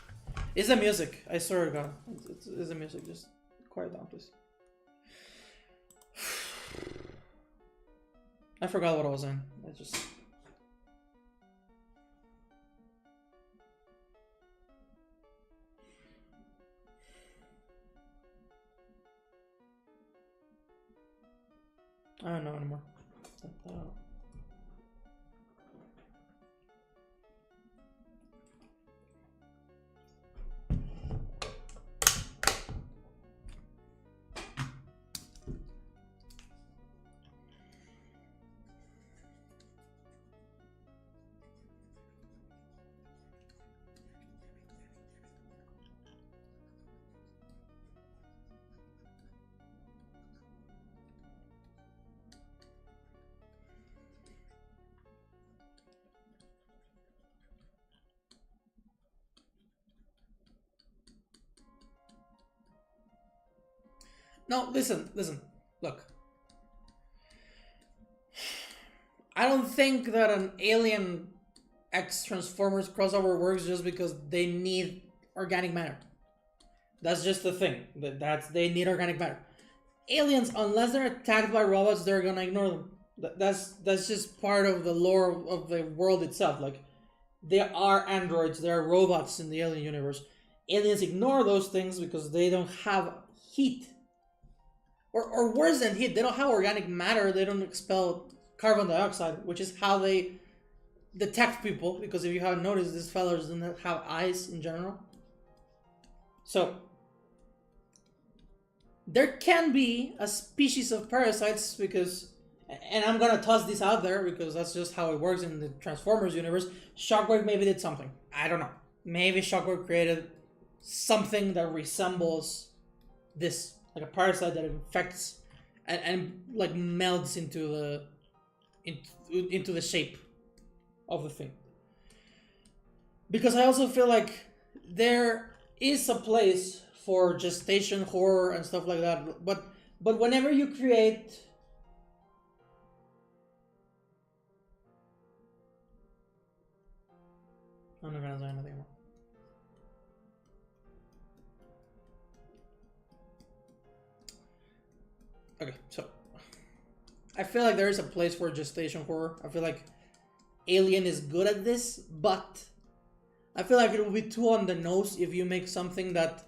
It's the music. I swear to God. It's the music. Just quiet down, please. I forgot what I was in. I just... I don't know anymore. No, listen. Look. I don't think that an Alien X Transformers crossover works just because they need organic matter. That's just the thing. They need organic matter. Aliens, unless they're attacked by robots, they're gonna ignore them. That's just part of the lore of the world itself. Like, there are androids, there are robots in the alien universe. Aliens ignore those things because they don't have heat. Or worse than heat, they don't have organic matter, they don't expel carbon dioxide, which is how they detect people, because if you haven't noticed, these fellas don't have eyes in general. So, there can be a species of parasites because, and I'm gonna toss this out there because that's just how it works in the Transformers universe, Shockwave maybe did something. I don't know. Maybe Shockwave created something that resembles this. Like a parasite that infects and like melts into the shape of the thing. Because I also feel like there is a place for gestation horror and stuff like that, but whenever you create... I'm not gonna say anything more. Okay, so I feel like there is a place for gestation horror. I feel like Alien is good at this, but I feel like it will be too on the nose if you make something that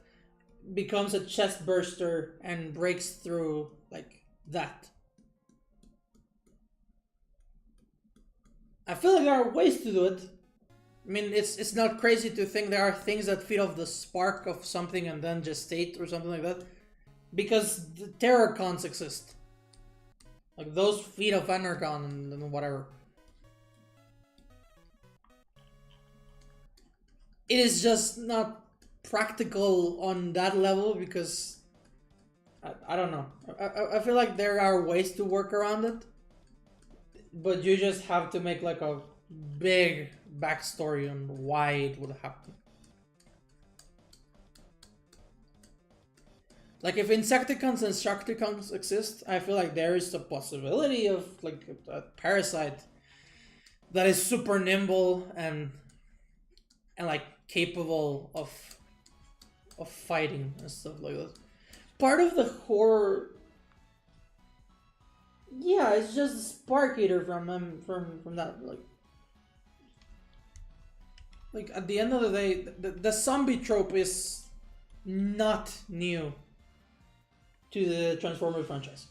becomes a chest burster and breaks through like that. I feel like there are ways to do it, I mean, it's not crazy to think there are things that feed off the spark of something and then gestate or something like that. Because the terror cons exist. Like those feet of Energon and whatever. It is just not practical on that level because I don't know. I feel like there are ways to work around it, but you just have to make like a big backstory on why it would happen. Like if Insecticons and Sharkticons exist, I feel like there is a possibility of like a parasite that is super nimble and like capable of fighting and stuff like that. Part of the horror, yeah, it's just a spark eater from that like at the end of the day, the zombie trope is not new to the Transformers franchise,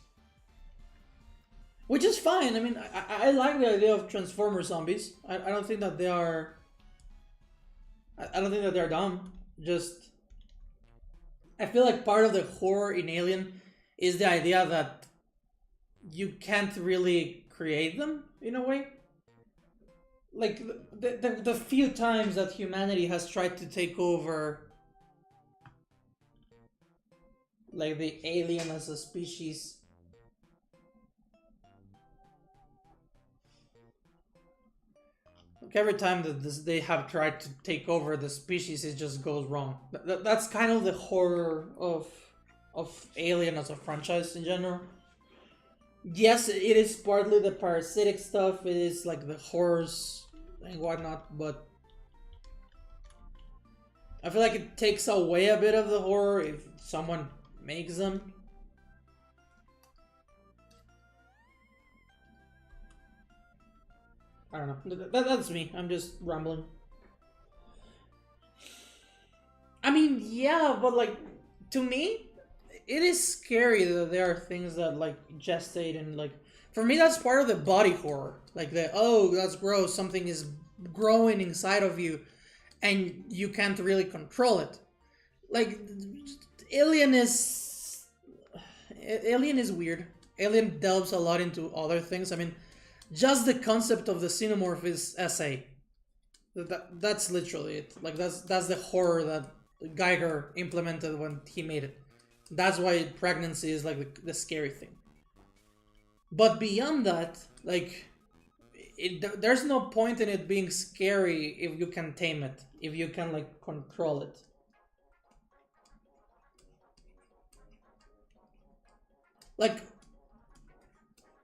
which is fine. I mean, I like the idea of Transformer zombies. I don't think that they are. I don't think that they're dumb. Just I feel like part of the horror in Alien is the idea that you can't really create them in a way. Like the few times that humanity has tried to take over like the alien as a species, like every time that they have tried to take over the species, it just goes wrong. That's kind of the horror of Alien as a franchise in general. Yes, it is partly the parasitic stuff, it is like the horrors and whatnot, but I feel like it takes away a bit of the horror if someone makes them. I don't know. That's me. I'm just rambling. I mean, yeah, but like, to me, it is scary that there are things that like gestate and like, for me that's part of the body horror. Like oh, that's gross, something is growing inside of you and you can't really control it. Like Alien is weird. Alien delves a lot into other things. I mean, just the concept of the xenomorph is SA. That's literally it. Like that's the horror that Geiger implemented when he made it. That's why pregnancy is like the scary thing. But beyond that, like, there's no point in it being scary if you can tame it, if you can like control it. Like,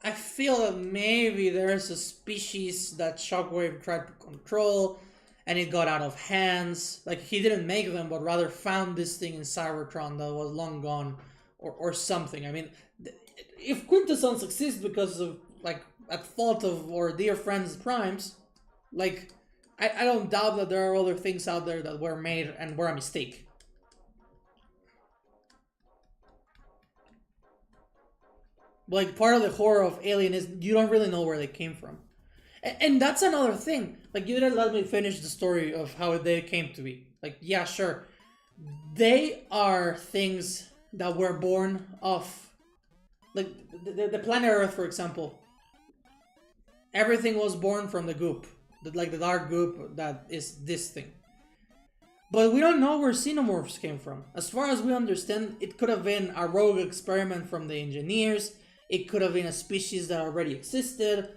I feel that maybe there's a species that Shockwave tried to control and it got out of hands. Like, he didn't make them, but rather found this thing in Cybertron that was long gone or something. I mean, if quintessence exists because of, like, at fault of our dear friends Primes, like, I don't doubt that there are other things out there that were made and were a mistake. Like, part of the horror of Alien is you don't really know where they came from. And that's another thing. Like, you didn't let me finish the story of how they came to be. Like, yeah, sure. They are things that were born of... Like, the planet Earth, for example. Everything was born from the goop. Like, the dark goop that is this thing. But we don't know where xenomorphs came from. As far as we understand, it could have been a rogue experiment from the engineers. It could have been a species that already existed.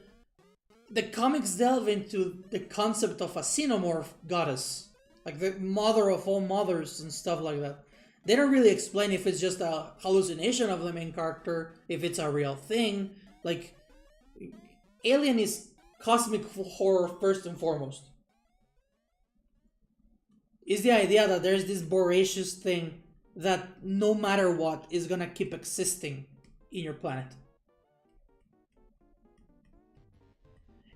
The comics delve into the concept of a xenomorph goddess. Like the mother of all mothers and stuff like that. They don't really explain if it's just a hallucination of the main character, if it's a real thing. Like, Alien is cosmic horror first and foremost. Is the idea that there's this voracious thing that no matter what is gonna keep existing in your planet.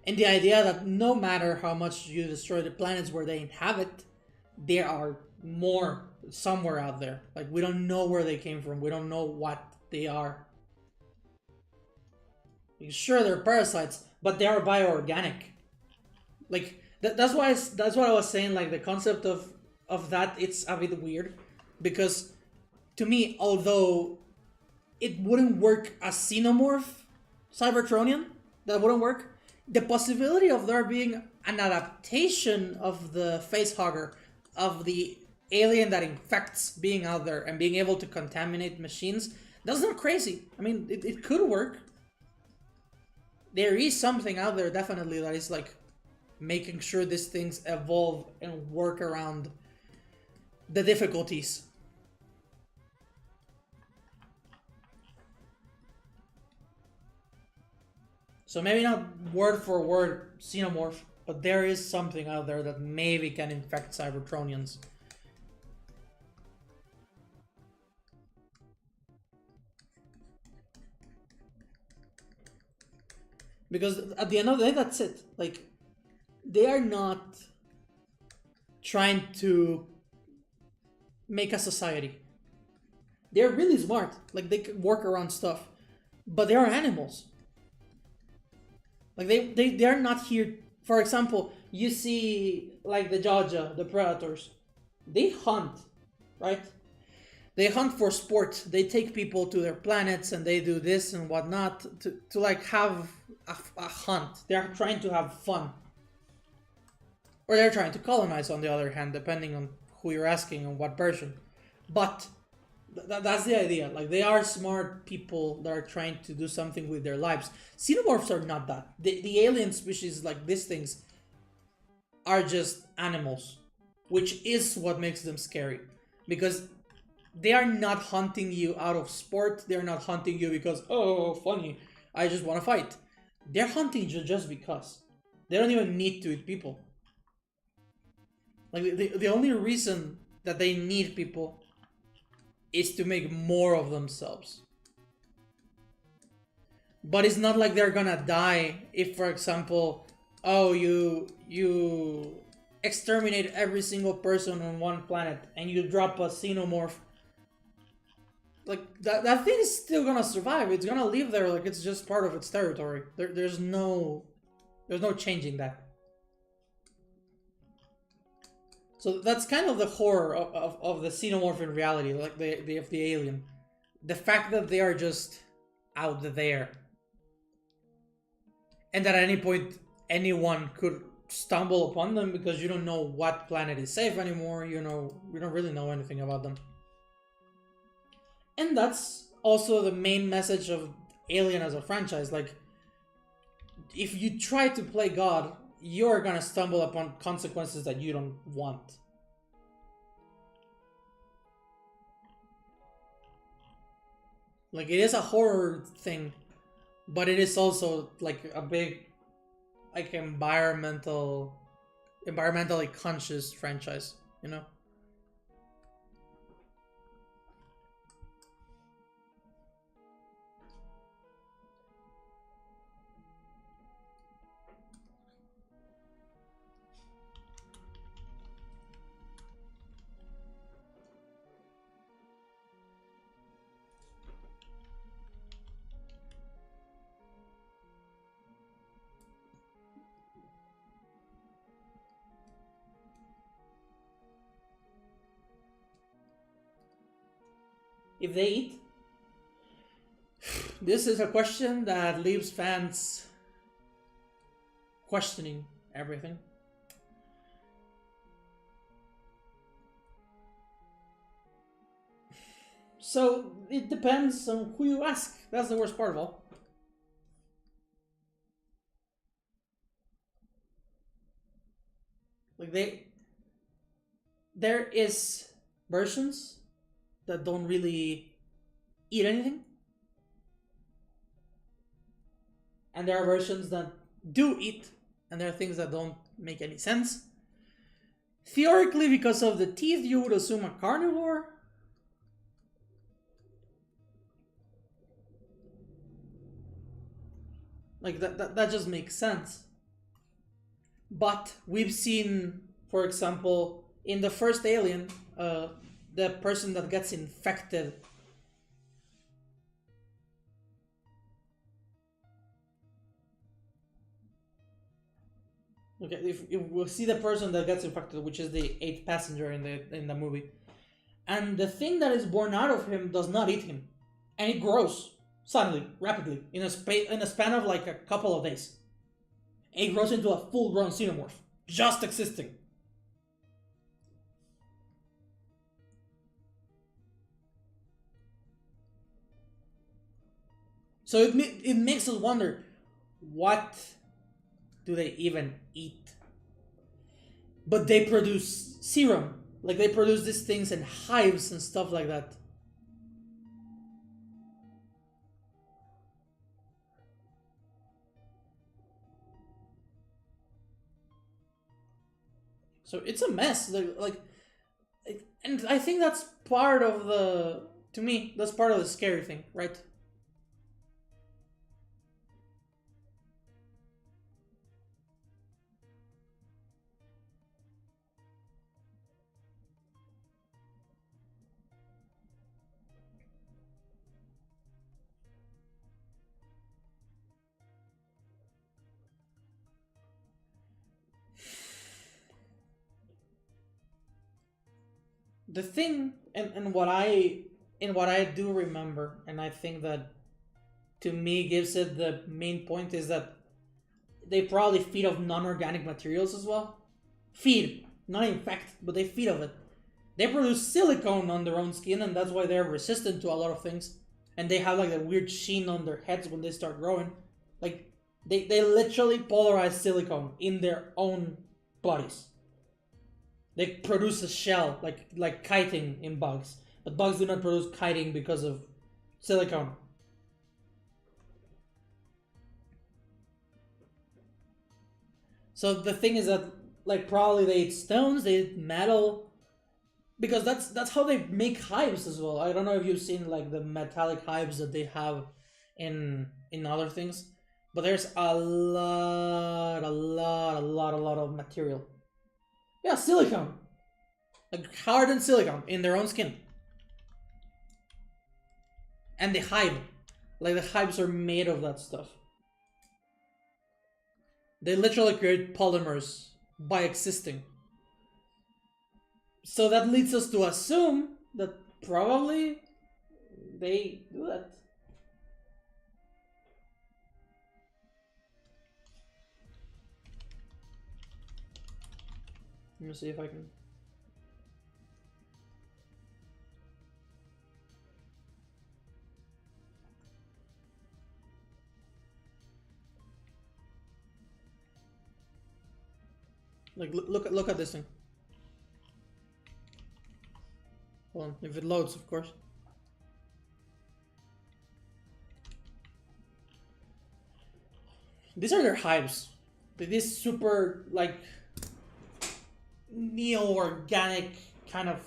And the idea that no matter how much you destroy the planets where they inhabit, there are more somewhere out there. Like, we don't know where they came from. We don't know what they are. Sure, they're parasites, but they are bioorganic. Like, That's what I was saying. Like the concept of that, it's a bit weird, because to me, although it wouldn't work as xenomorph Cybertronian, that wouldn't work. The possibility of there being an adaptation of the facehugger, of the alien that infects being out there and being able to contaminate machines, that's not crazy. I mean, it could work. There is something out there definitely that is like making sure these things evolve and work around the difficulties. So maybe not word for word xenomorph, but there is something out there that maybe can infect Cybertronians. Because at the end of the day, that's it. Like, they are not trying to make a society. They're really smart. Like, they can work around stuff. But they are animals. Like, they are not here. For example, you see, like, the Jaja, the predators. They hunt, right? They hunt for sport. They take people to their planets and they do this and whatnot to like, have a hunt. They're trying to have fun. Or they're trying to colonize, on the other hand, depending on who you're asking and what version. But that's the idea. Like, they are smart people that are trying to do something with their lives. Xenomorphs are not that. The alien species, like these things, are just animals, which is what makes them scary. Because they are not hunting you out of sport. They're not hunting you because, oh, funny, I just want to fight. They're hunting you just because. They don't even need to eat people. Like, the only reason that they need people is to make more of themselves. But it's not like they're gonna die if, for example, oh, you exterminate every single person on one planet and you drop a xenomorph. Like, that thing is still gonna survive. It's gonna live there like it's just part of its territory. There's no changing that. So that's kind of the horror of the xenomorph in reality, like the alien. The fact that they are just out there. And that at any point anyone could stumble upon them because you don't know what planet is safe anymore, you don't really know anything about them. And that's also the main message of Alien as a franchise. Like, if you try to play God, you're gonna stumble upon consequences that you don't want. Like, it is a horror thing, but it is also like a big, like, environmentally conscious franchise, you know? If they eat? This is a question that leaves fans questioning everything. So, it depends on who you ask. That's the worst part of all. Like, there is versions that don't really eat anything. And there are versions that do eat, and there are things that don't make any sense. Theoretically, because of the teeth, you would assume a carnivore. Like, that just makes sense. But we've seen, for example, in the first Alien, the person that gets infected Okay, if we see the person that gets infected, which is the eighth passenger in the movie, and the thing that is born out of him does not eat him, and it grows suddenly, rapidly, in a span of like a couple of days. And it grows into a full-grown xenomorph, just existing. So it makes us wonder, what do they even eat? But they produce serum. Like, they produce these things in hives and stuff like that. So it's a mess. And I think that's part of the... To me, that's part of the scary thing, right? The thing, and what I do remember, and I think that to me gives it the main point, is that they probably feed off non-organic materials as well. Feed, not infect, but they feed of it. They produce silicone on their own skin, and that's why they're resistant to a lot of things. And they have like a weird sheen on their heads when they start growing. Like, they literally polarize silicone in their own bodies. They produce a shell, like chitin in bugs. But bugs do not produce chitin because of silicone. So the thing is that, like, probably they eat stones, they eat metal, because that's how they make hives as well. I don't know if you've seen like the metallic hives that they have in other things, but there's a lot of material. Yeah, silicone, like hardened silicone in their own skin, and the hive, like the hives are made of that stuff. They literally create polymers by existing. So that leads us to assume that probably they do that. Let me see if I can... Like, look at this thing. Hold on, if it loads, of course. These are their hives. These super, like, neo-organic kind of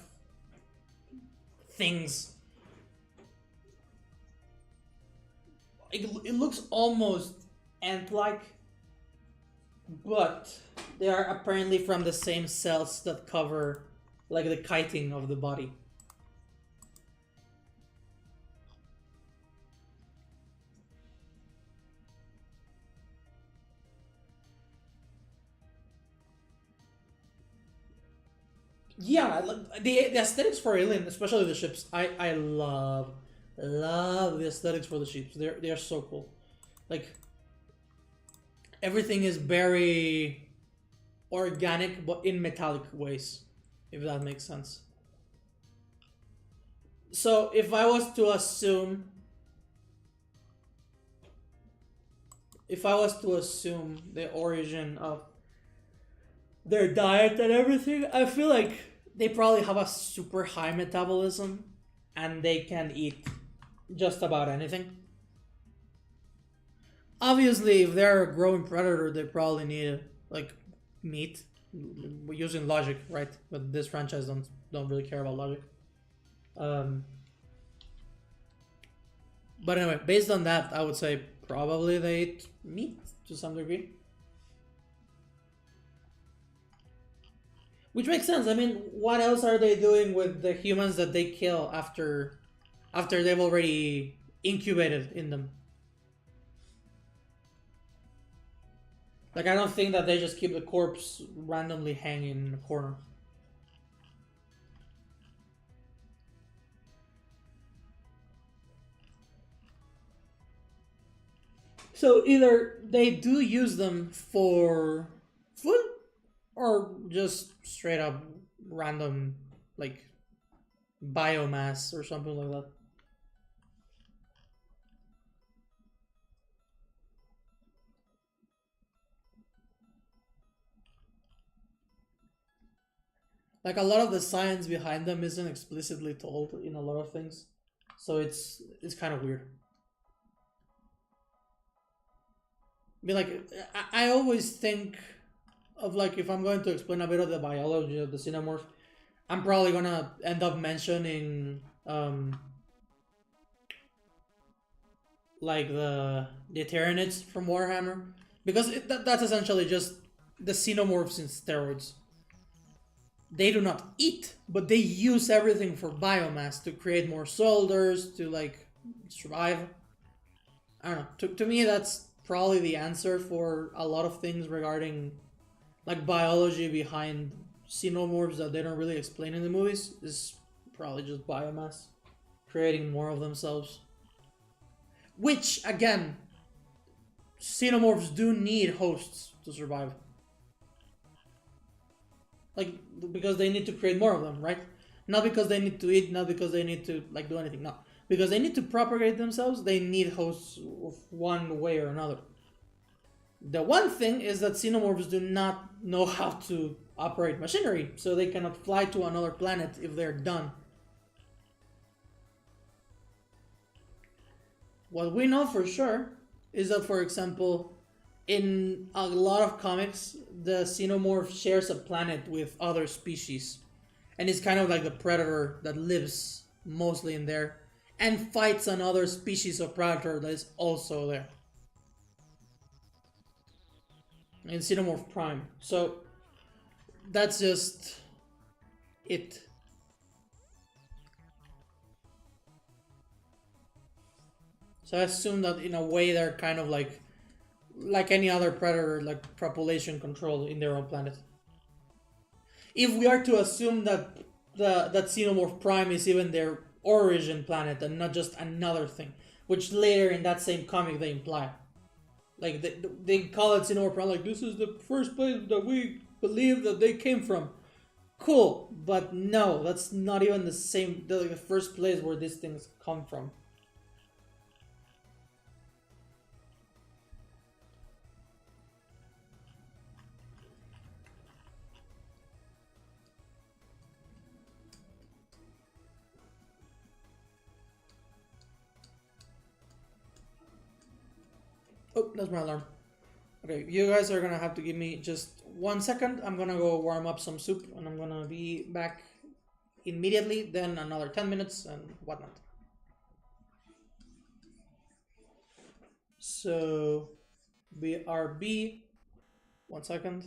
things. It looks almost ant-like, but they are apparently from the same cells that cover, like, the chitin of the body. Yeah, the aesthetics for Alien, especially the ships, I love the aesthetics for the ships. They're so cool. Like, everything is very organic, but in metallic ways, if that makes sense. So if I was to assume, the origin of their diet and everything, I feel like they probably have a super high metabolism and they can eat just about anything. Obviously, if they're a growing predator, they probably need like meat. We're using logic, right? But this franchise don't really care about logic. But anyway, based on that, I would say probably they eat meat to some degree. Which makes sense. I mean, what else are they doing with the humans that they kill after they've already incubated in them? Like, I don't think that they just keep the corpse randomly hanging in a corner. So either they do use them for food, or just straight up random, like, biomass or something like that. Like, a lot of the science behind them isn't explicitly told in a lot of things, so it's kind of weird. I mean, like, I always think of, like, if I'm going to explain a bit of the biology of the xenomorph, I'm probably gonna end up mentioning like the Tyranids from Warhammer, because that's essentially just the xenomorphs in steroids. They do not eat, but they use everything for biomass to create more soldiers to, like, survive. I don't know. To me, that's probably the answer for a lot of things regarding, like, biology behind xenomorphs that they don't really explain in the movies. Is probably just biomass, creating more of themselves. Which, again, xenomorphs do need hosts to survive. Like, because they need to create more of them, right? Not because they need to eat, not because they need to, like, do anything, no. Because they need to propagate themselves, they need hosts of one way or another. The one thing is that xenomorphs do not know how to operate machinery, so they cannot fly to another planet if they're done. What we know for sure is that, for example, in a lot of comics, the xenomorph shares a planet with other species. And it's kind of like the predator that lives mostly in there and fights another species of predator that is also there. In Xenomorph Prime. So that's just it. So I assume that in a way they're kind of like any other predator, like population control in their own planet. If we are to assume that that Xenomorph Prime is even their origin planet and not just another thing, which later in that same comic they imply. Like, they call it Xenomorph Prime, like, this is the first place that we believe that they came from. Cool, but no, that's not even the same, the first place where these things come from. Oh, that's my alarm. Okay, you guys are gonna have to give me just 1 second. I'm gonna go warm up some soup and I'm gonna be back immediately, then another 10 minutes and whatnot. So, BRB, 1 second.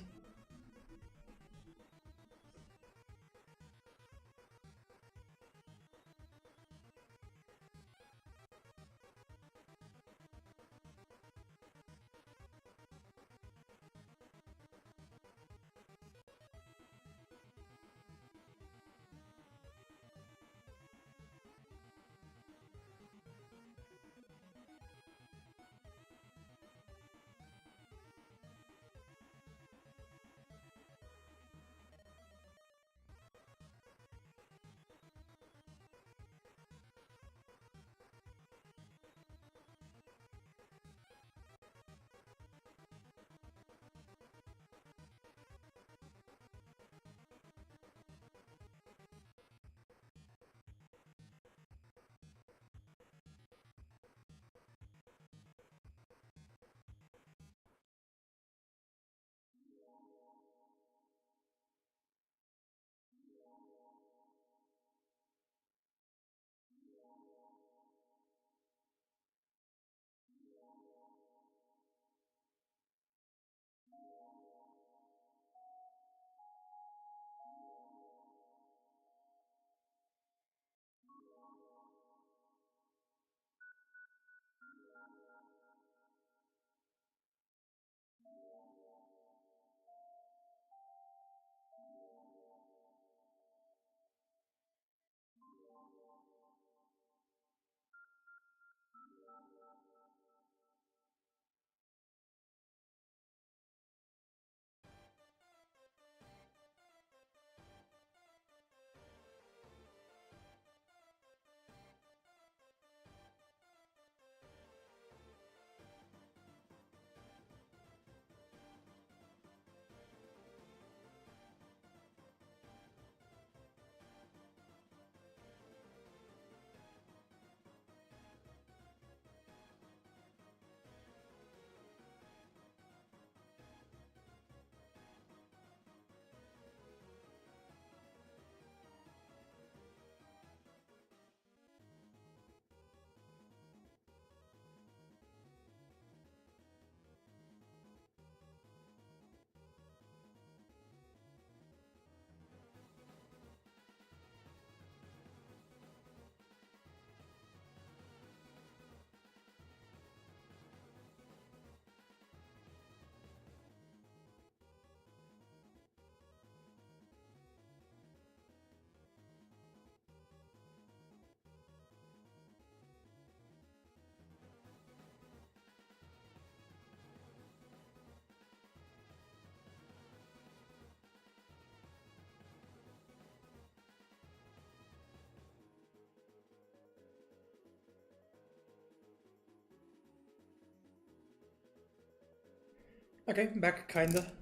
Okay, back kinda.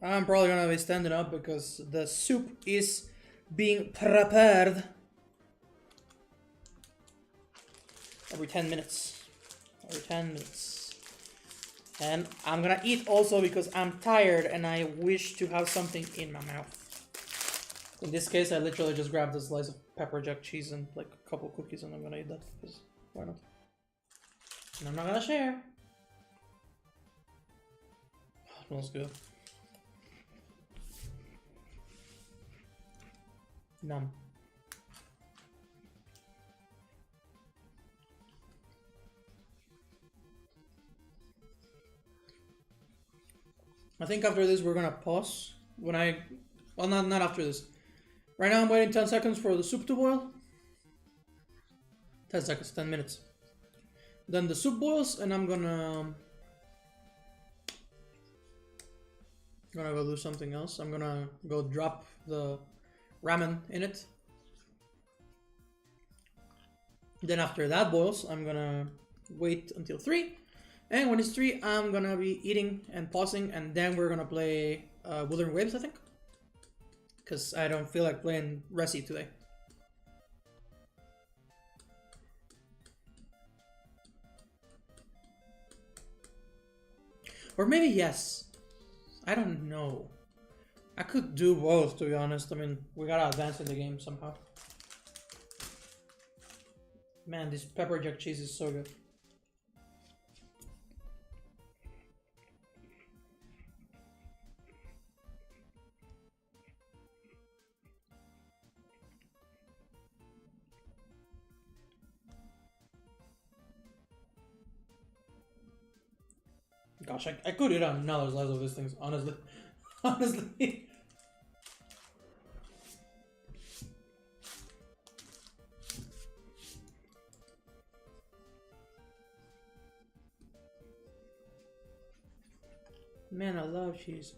I'm probably gonna be standing up because the soup is being prepared. Every 10 minutes. Every 10 minutes. And I'm gonna eat also because I'm tired and I wish to have something in my mouth. In this case, I literally just grabbed a slice of pepper jack cheese and like a couple cookies and I'm gonna eat that because why not? And I'm not gonna share. Oh, smells good. Numb. I think after this we're gonna pause. Well, not after this. Right now I'm waiting 10 seconds for the soup to boil. 10 seconds, 10 minutes. Then the soup boils and I'm gonna go do something else. I'm gonna go drop the ramen in it. Then after that boils, I'm gonna wait until 3. And when it's 3, I'm gonna be eating and pausing, and then we're gonna play Wuthering Waves, I think. Because I don't feel like playing Resi today. Or maybe yes. I don't know. I could do both, to be honest. I mean, we gotta advance in the game somehow. Man, this pepper jack cheese is so good. Gosh, I could eat another slice of these things, honestly. Honestly. Man, I love cheese.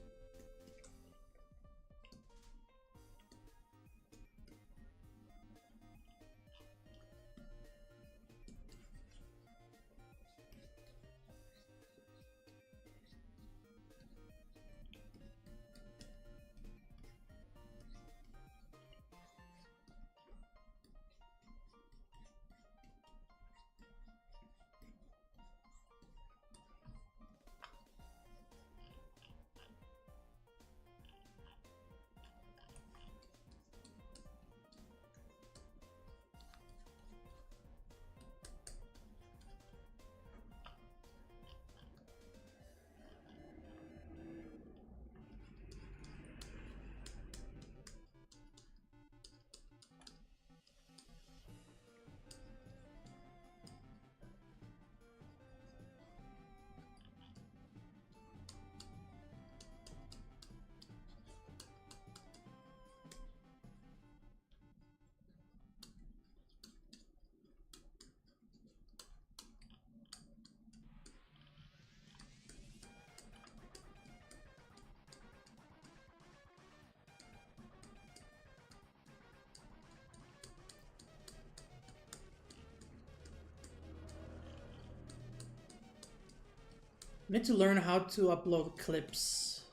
Need to learn how to upload clips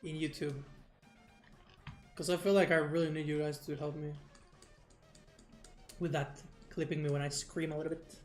in YouTube. Because I feel like I really need you guys to help me with that, clipping me when I scream a little bit.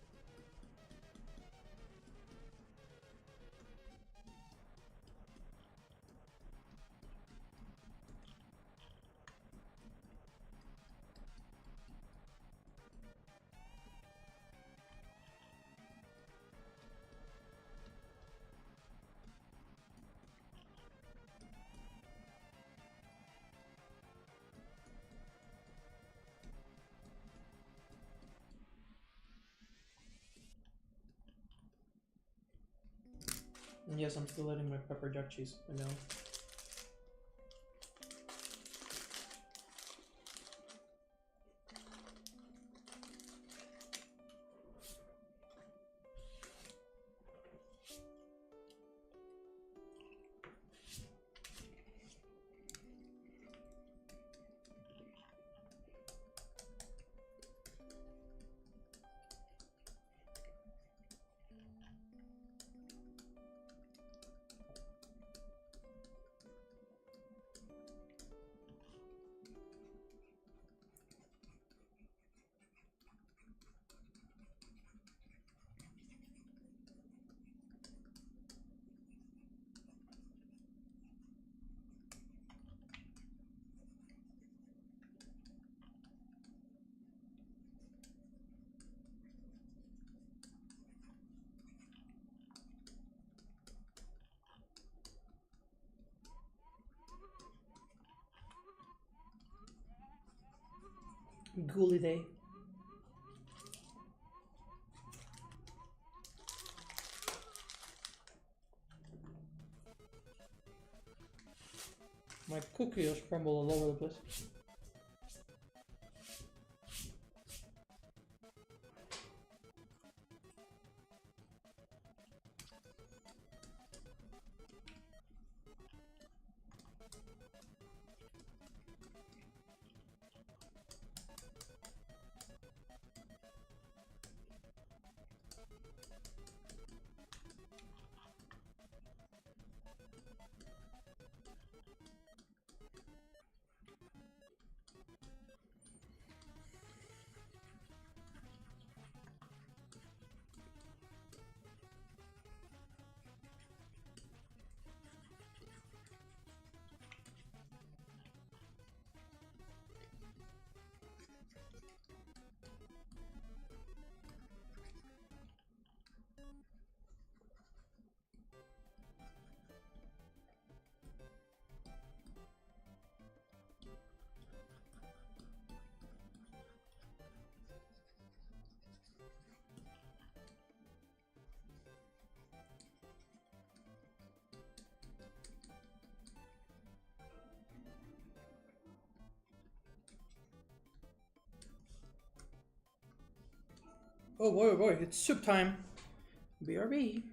And yes, I'm still eating my pepper jack cheese. I know. Ghoulie day. My cookie is crumbled all over the place. Oh boy, oh boy, it's soup time. BRB.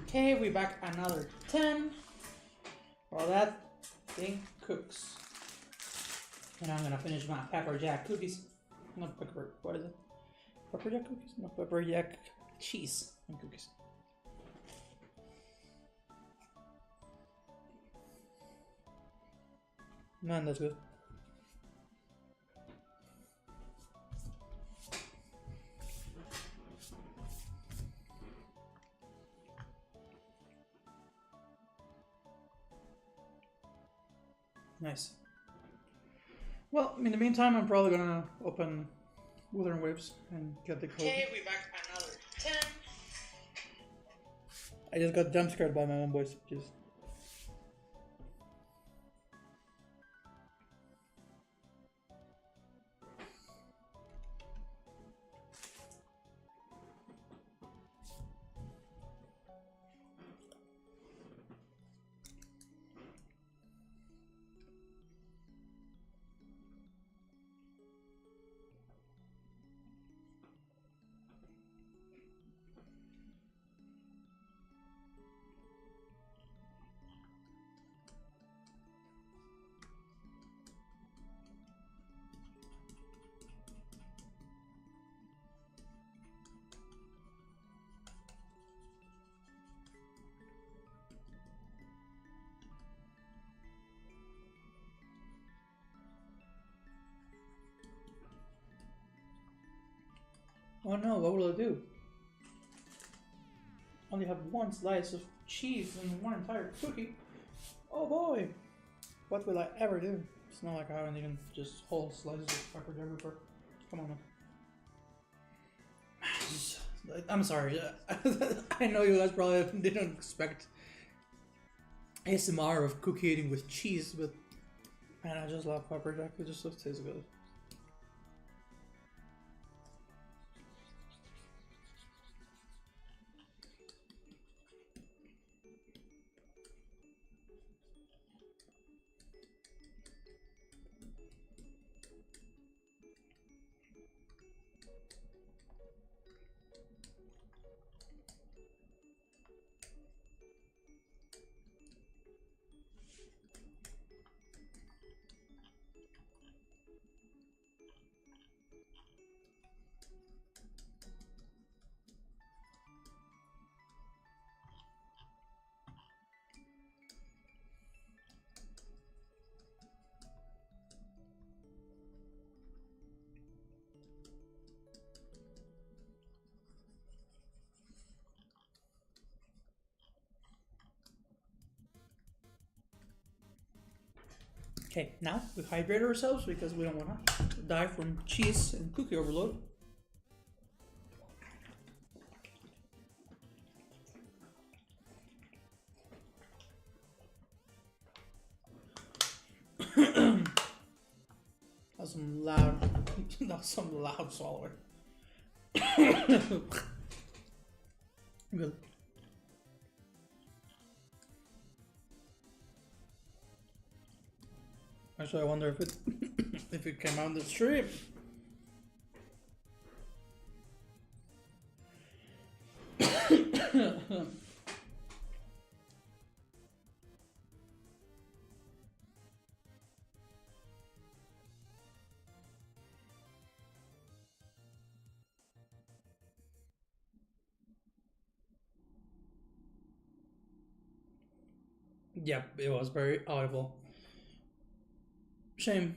Okay, we back another 10. While that thing cooks. And I'm gonna finish my pepper jack cookies. Not pepper, what is it? Pepper jack cookies? No, pepper jack cheese and cookies. Man, that's good. Nice. Well, in the meantime, I'm probably gonna open Wuthering Waves and get the code. Okay, we back another 10. I just got jump scared by my own voice. Just. Oh no, what will I do? Only have one slice of cheese and one entire cookie. Oh boy! What will I ever do? It's not like I haven't even just whole slices of pepper jack before. Come on now. I'm sorry. I know you guys probably didn't expect ASMR of cookie eating with cheese, but man, I just love pepper jack. It just tastes good. Okay, now we hydrate ourselves because we don't want to die from cheese and cookie overload. That's some loud, that's some loud swallowing. Good. Actually, I wonder if it if it came out in the stream. Yep, it was very audible. Shame.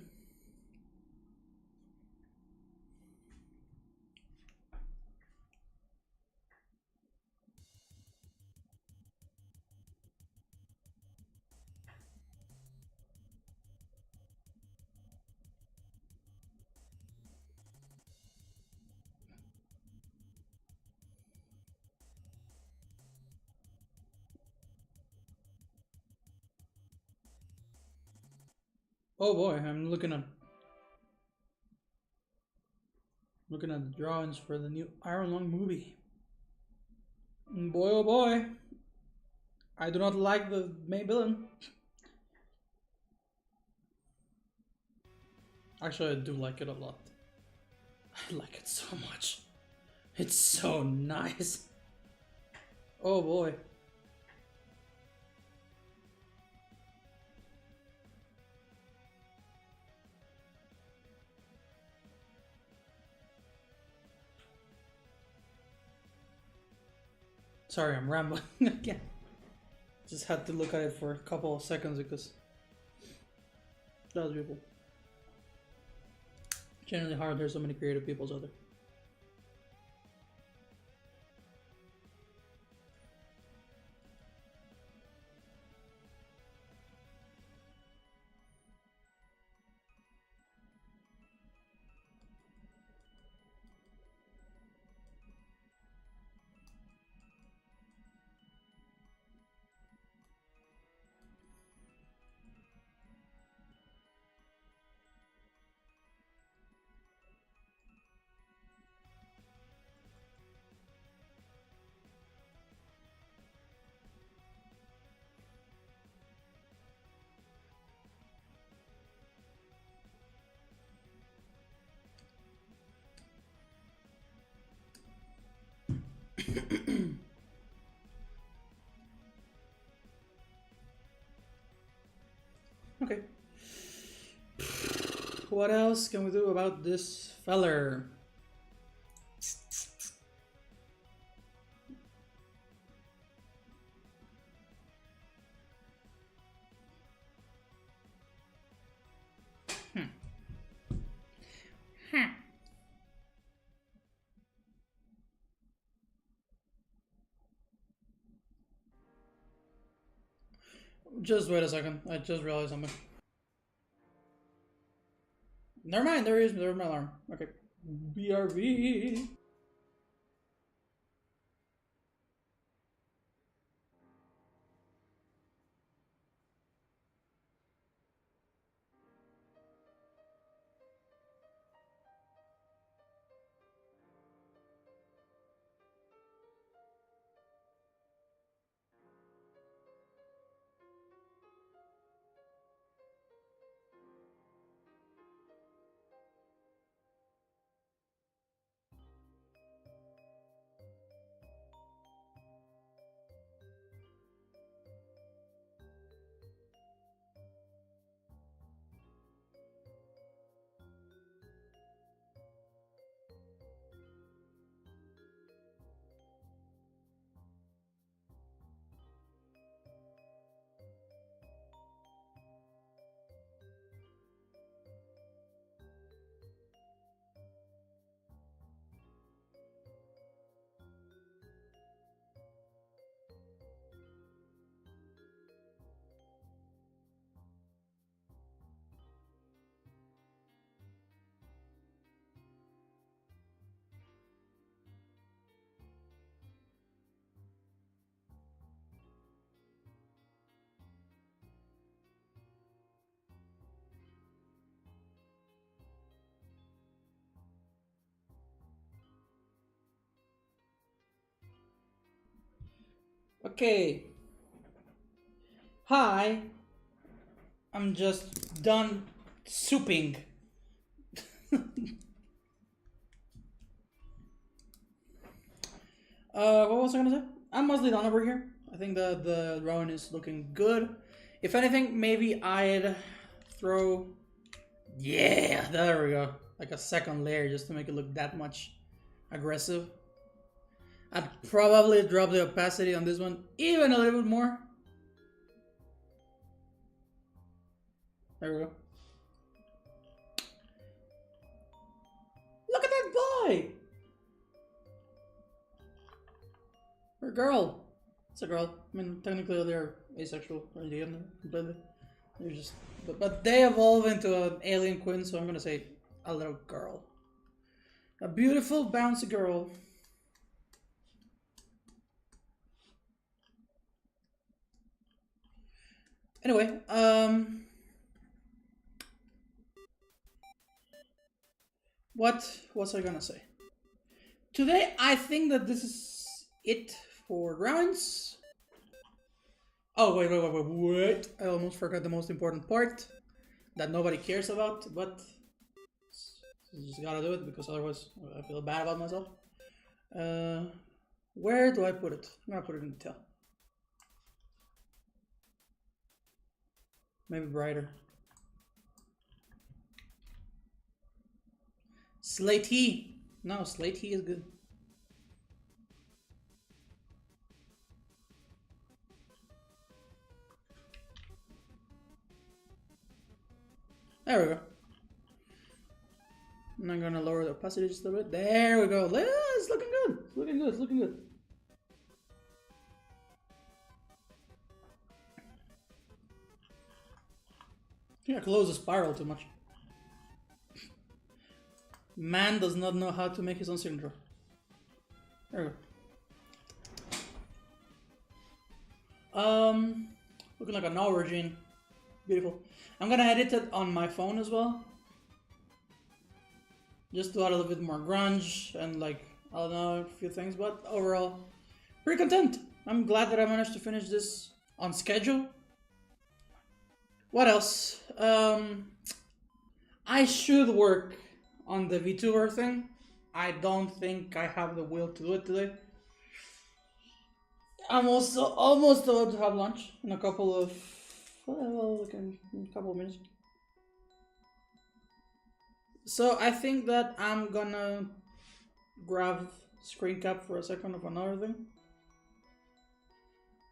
Oh boy, I'm looking at the drawings for the new Iron Lung movie. And boy oh boy, I do not like the main villain. Actually, I do like it a lot. I like it so much. It's so nice. Oh boy. Sorry, I'm rambling again. Just had to look at it for a couple of seconds because that was beautiful. Genuinely hard, there's so many creative people out there. Okay. What else can we do about this feller? Just wait a second. I just realized something. Never mind. There's my alarm. Okay. BRB. Okay. Hi. I'm just done souping. What was I gonna say? I'm mostly done over here. I think the drone is looking good. If anything, maybe I'd throw... Yeah, there we go. Like a second layer just to make it look that much aggressive. I'd probably drop the opacity on this one even a little bit more. There we go. Look at that boy! Or girl. It's a girl. I mean, technically they're asexual or the end completely. They're just, but they evolve into an alien queen, so I'm gonna say a little girl. A beautiful bouncy girl. Anyway, what was I gonna say? Today, I think that this is it for rounds. Oh, wait. I almost forgot the most important part that nobody cares about, but you just gotta do it because otherwise I feel bad about myself. Where do I put it? I'm gonna put it in the tail. Maybe brighter. Slatey. No, Slatey is good. There we go. And I'm gonna lower the opacity just a bit. There we go. Yeah, it's looking good. It's looking good. It's looking good. Yeah, close the spiral too much. Man does not know how to make his own signature. There we go. Looking like an aubergine. Beautiful. I'm gonna edit it on my phone as well. Just to add a little bit more grunge and like, I don't know, a few things, but overall, pretty content. I'm glad that I managed to finish this on schedule. What else? I should work on the VTuber thing. I don't think I have the will to do it today. I'm also almost about to have lunch in a couple of, well, in a couple of minutes. So I think that I'm gonna grab screen cap for a second of another thing.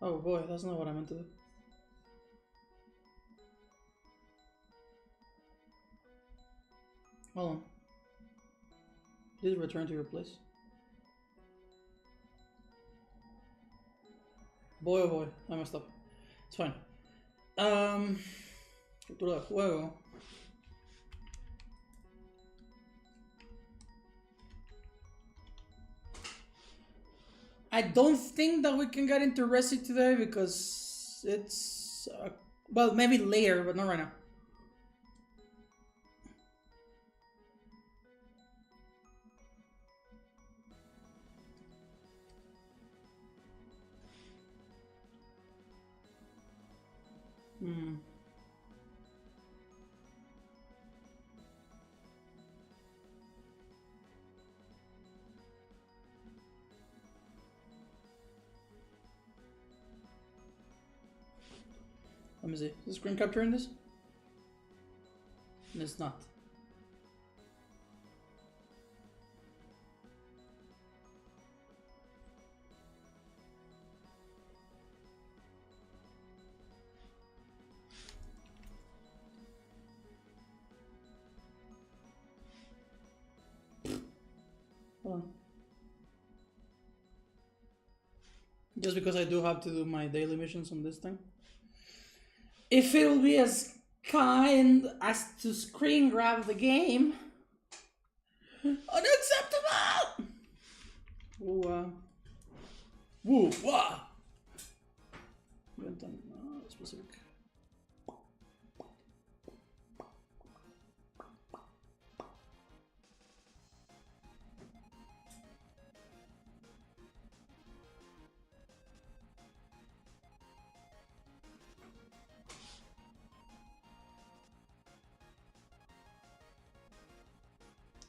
Oh boy, that's not what I meant to do. Hold on. Please return to your place. Boy oh boy, I messed up. It's fine. Captura de juego. I don't think that we can get into Resi today because it's well, maybe later, but not right now. Let me see. Is the screen capturing this? It's not. Hold on. Just because I do have to do my daily missions on this thing. If it will be as kind as to screen grab the game. Unacceptable! Wuwa. Wuwa! Specific.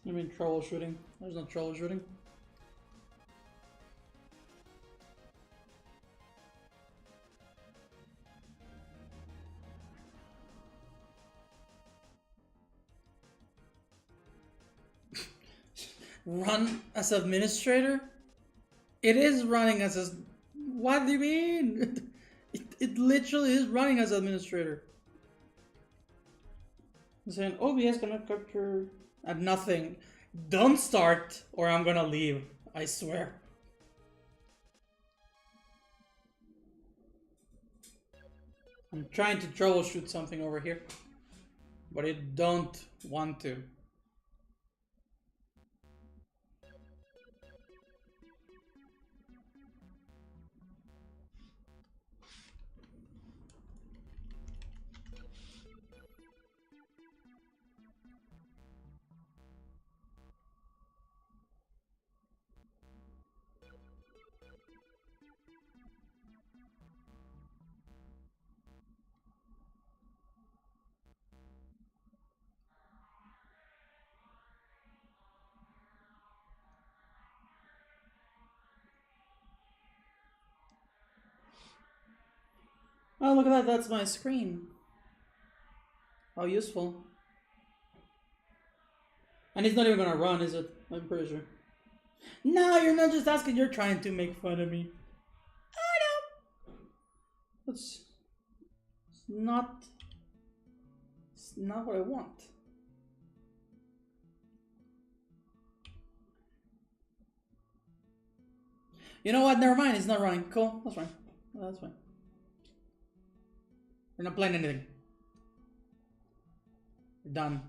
You mean troubleshooting? There's no troubleshooting. Run as administrator? It is running as a... What do you mean? It literally is running as administrator. I'm saying OBS cannot capture at nothing. Don't start or I'm gonna leave. I swear. I'm trying to troubleshoot something over here, but I don't want to. Oh, look at that, that's my screen. How useful. And it's not even gonna run, is it? I'm pretty sure. No, you're not just asking, you're trying to make fun of me. I know. It's not It's not what I want. You know what? Never mind. It's not running. Cool. That's fine. That's fine. We're not playing anything. We're done.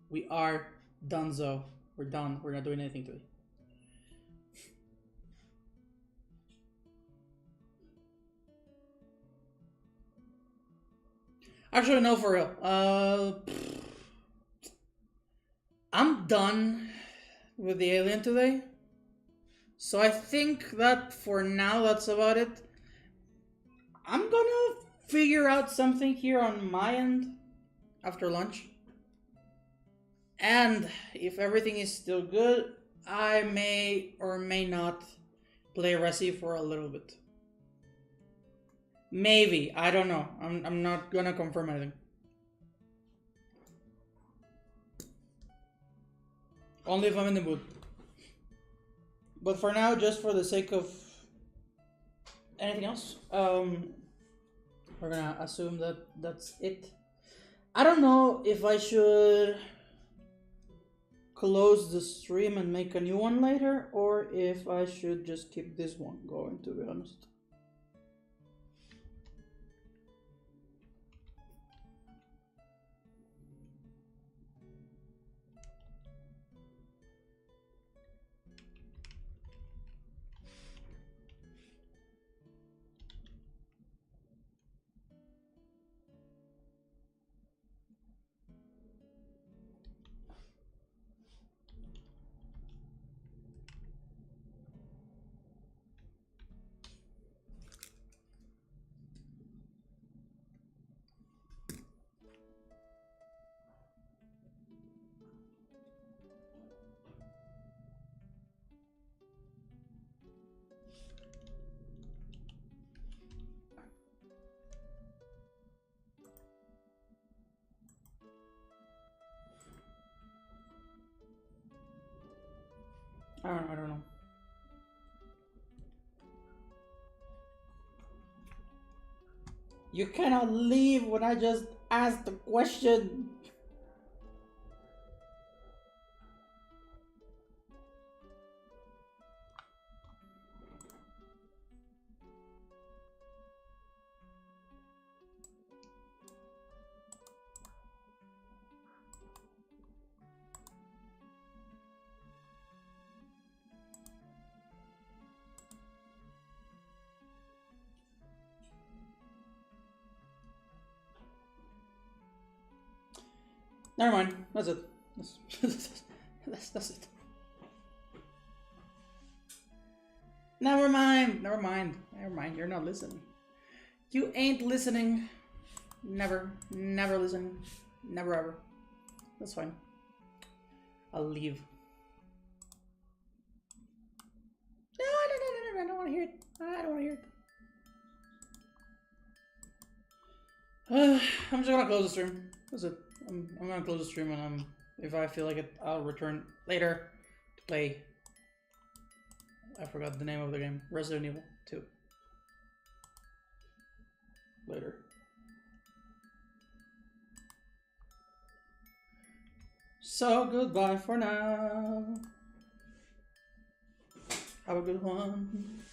We are donezo. We're done. We're not doing anything today. Actually, no, for real. I'm done with the alien today. So I think that for now, that's about it. I'm gonna figure out something here on my end after lunch. And if everything is still good, I may or may not play Resi for a little bit. Maybe. I don't know. I'm not gonna confirm anything. Only if I'm in the mood. But for now, just for the sake of anything else, we're gonna assume that that's it. I don't know if I should close the stream and make a new one later, or if I should just keep this one going, to be honest. I don't know. You cannot leave when I just asked the question. Never mind. That's it. That's it. Never mind. Never mind. Never mind. You're not listening. You ain't listening. Never. Never listening. Never ever. That's fine. I'll leave. No. I don't want to hear it. I don't want to hear it. I'm just gonna close the stream. That's it. I'm gonna close the stream, and if I feel like it, I'll return later to play. I forgot the name of the game. Resident Evil 2. Later. So goodbye for now. Have a good one.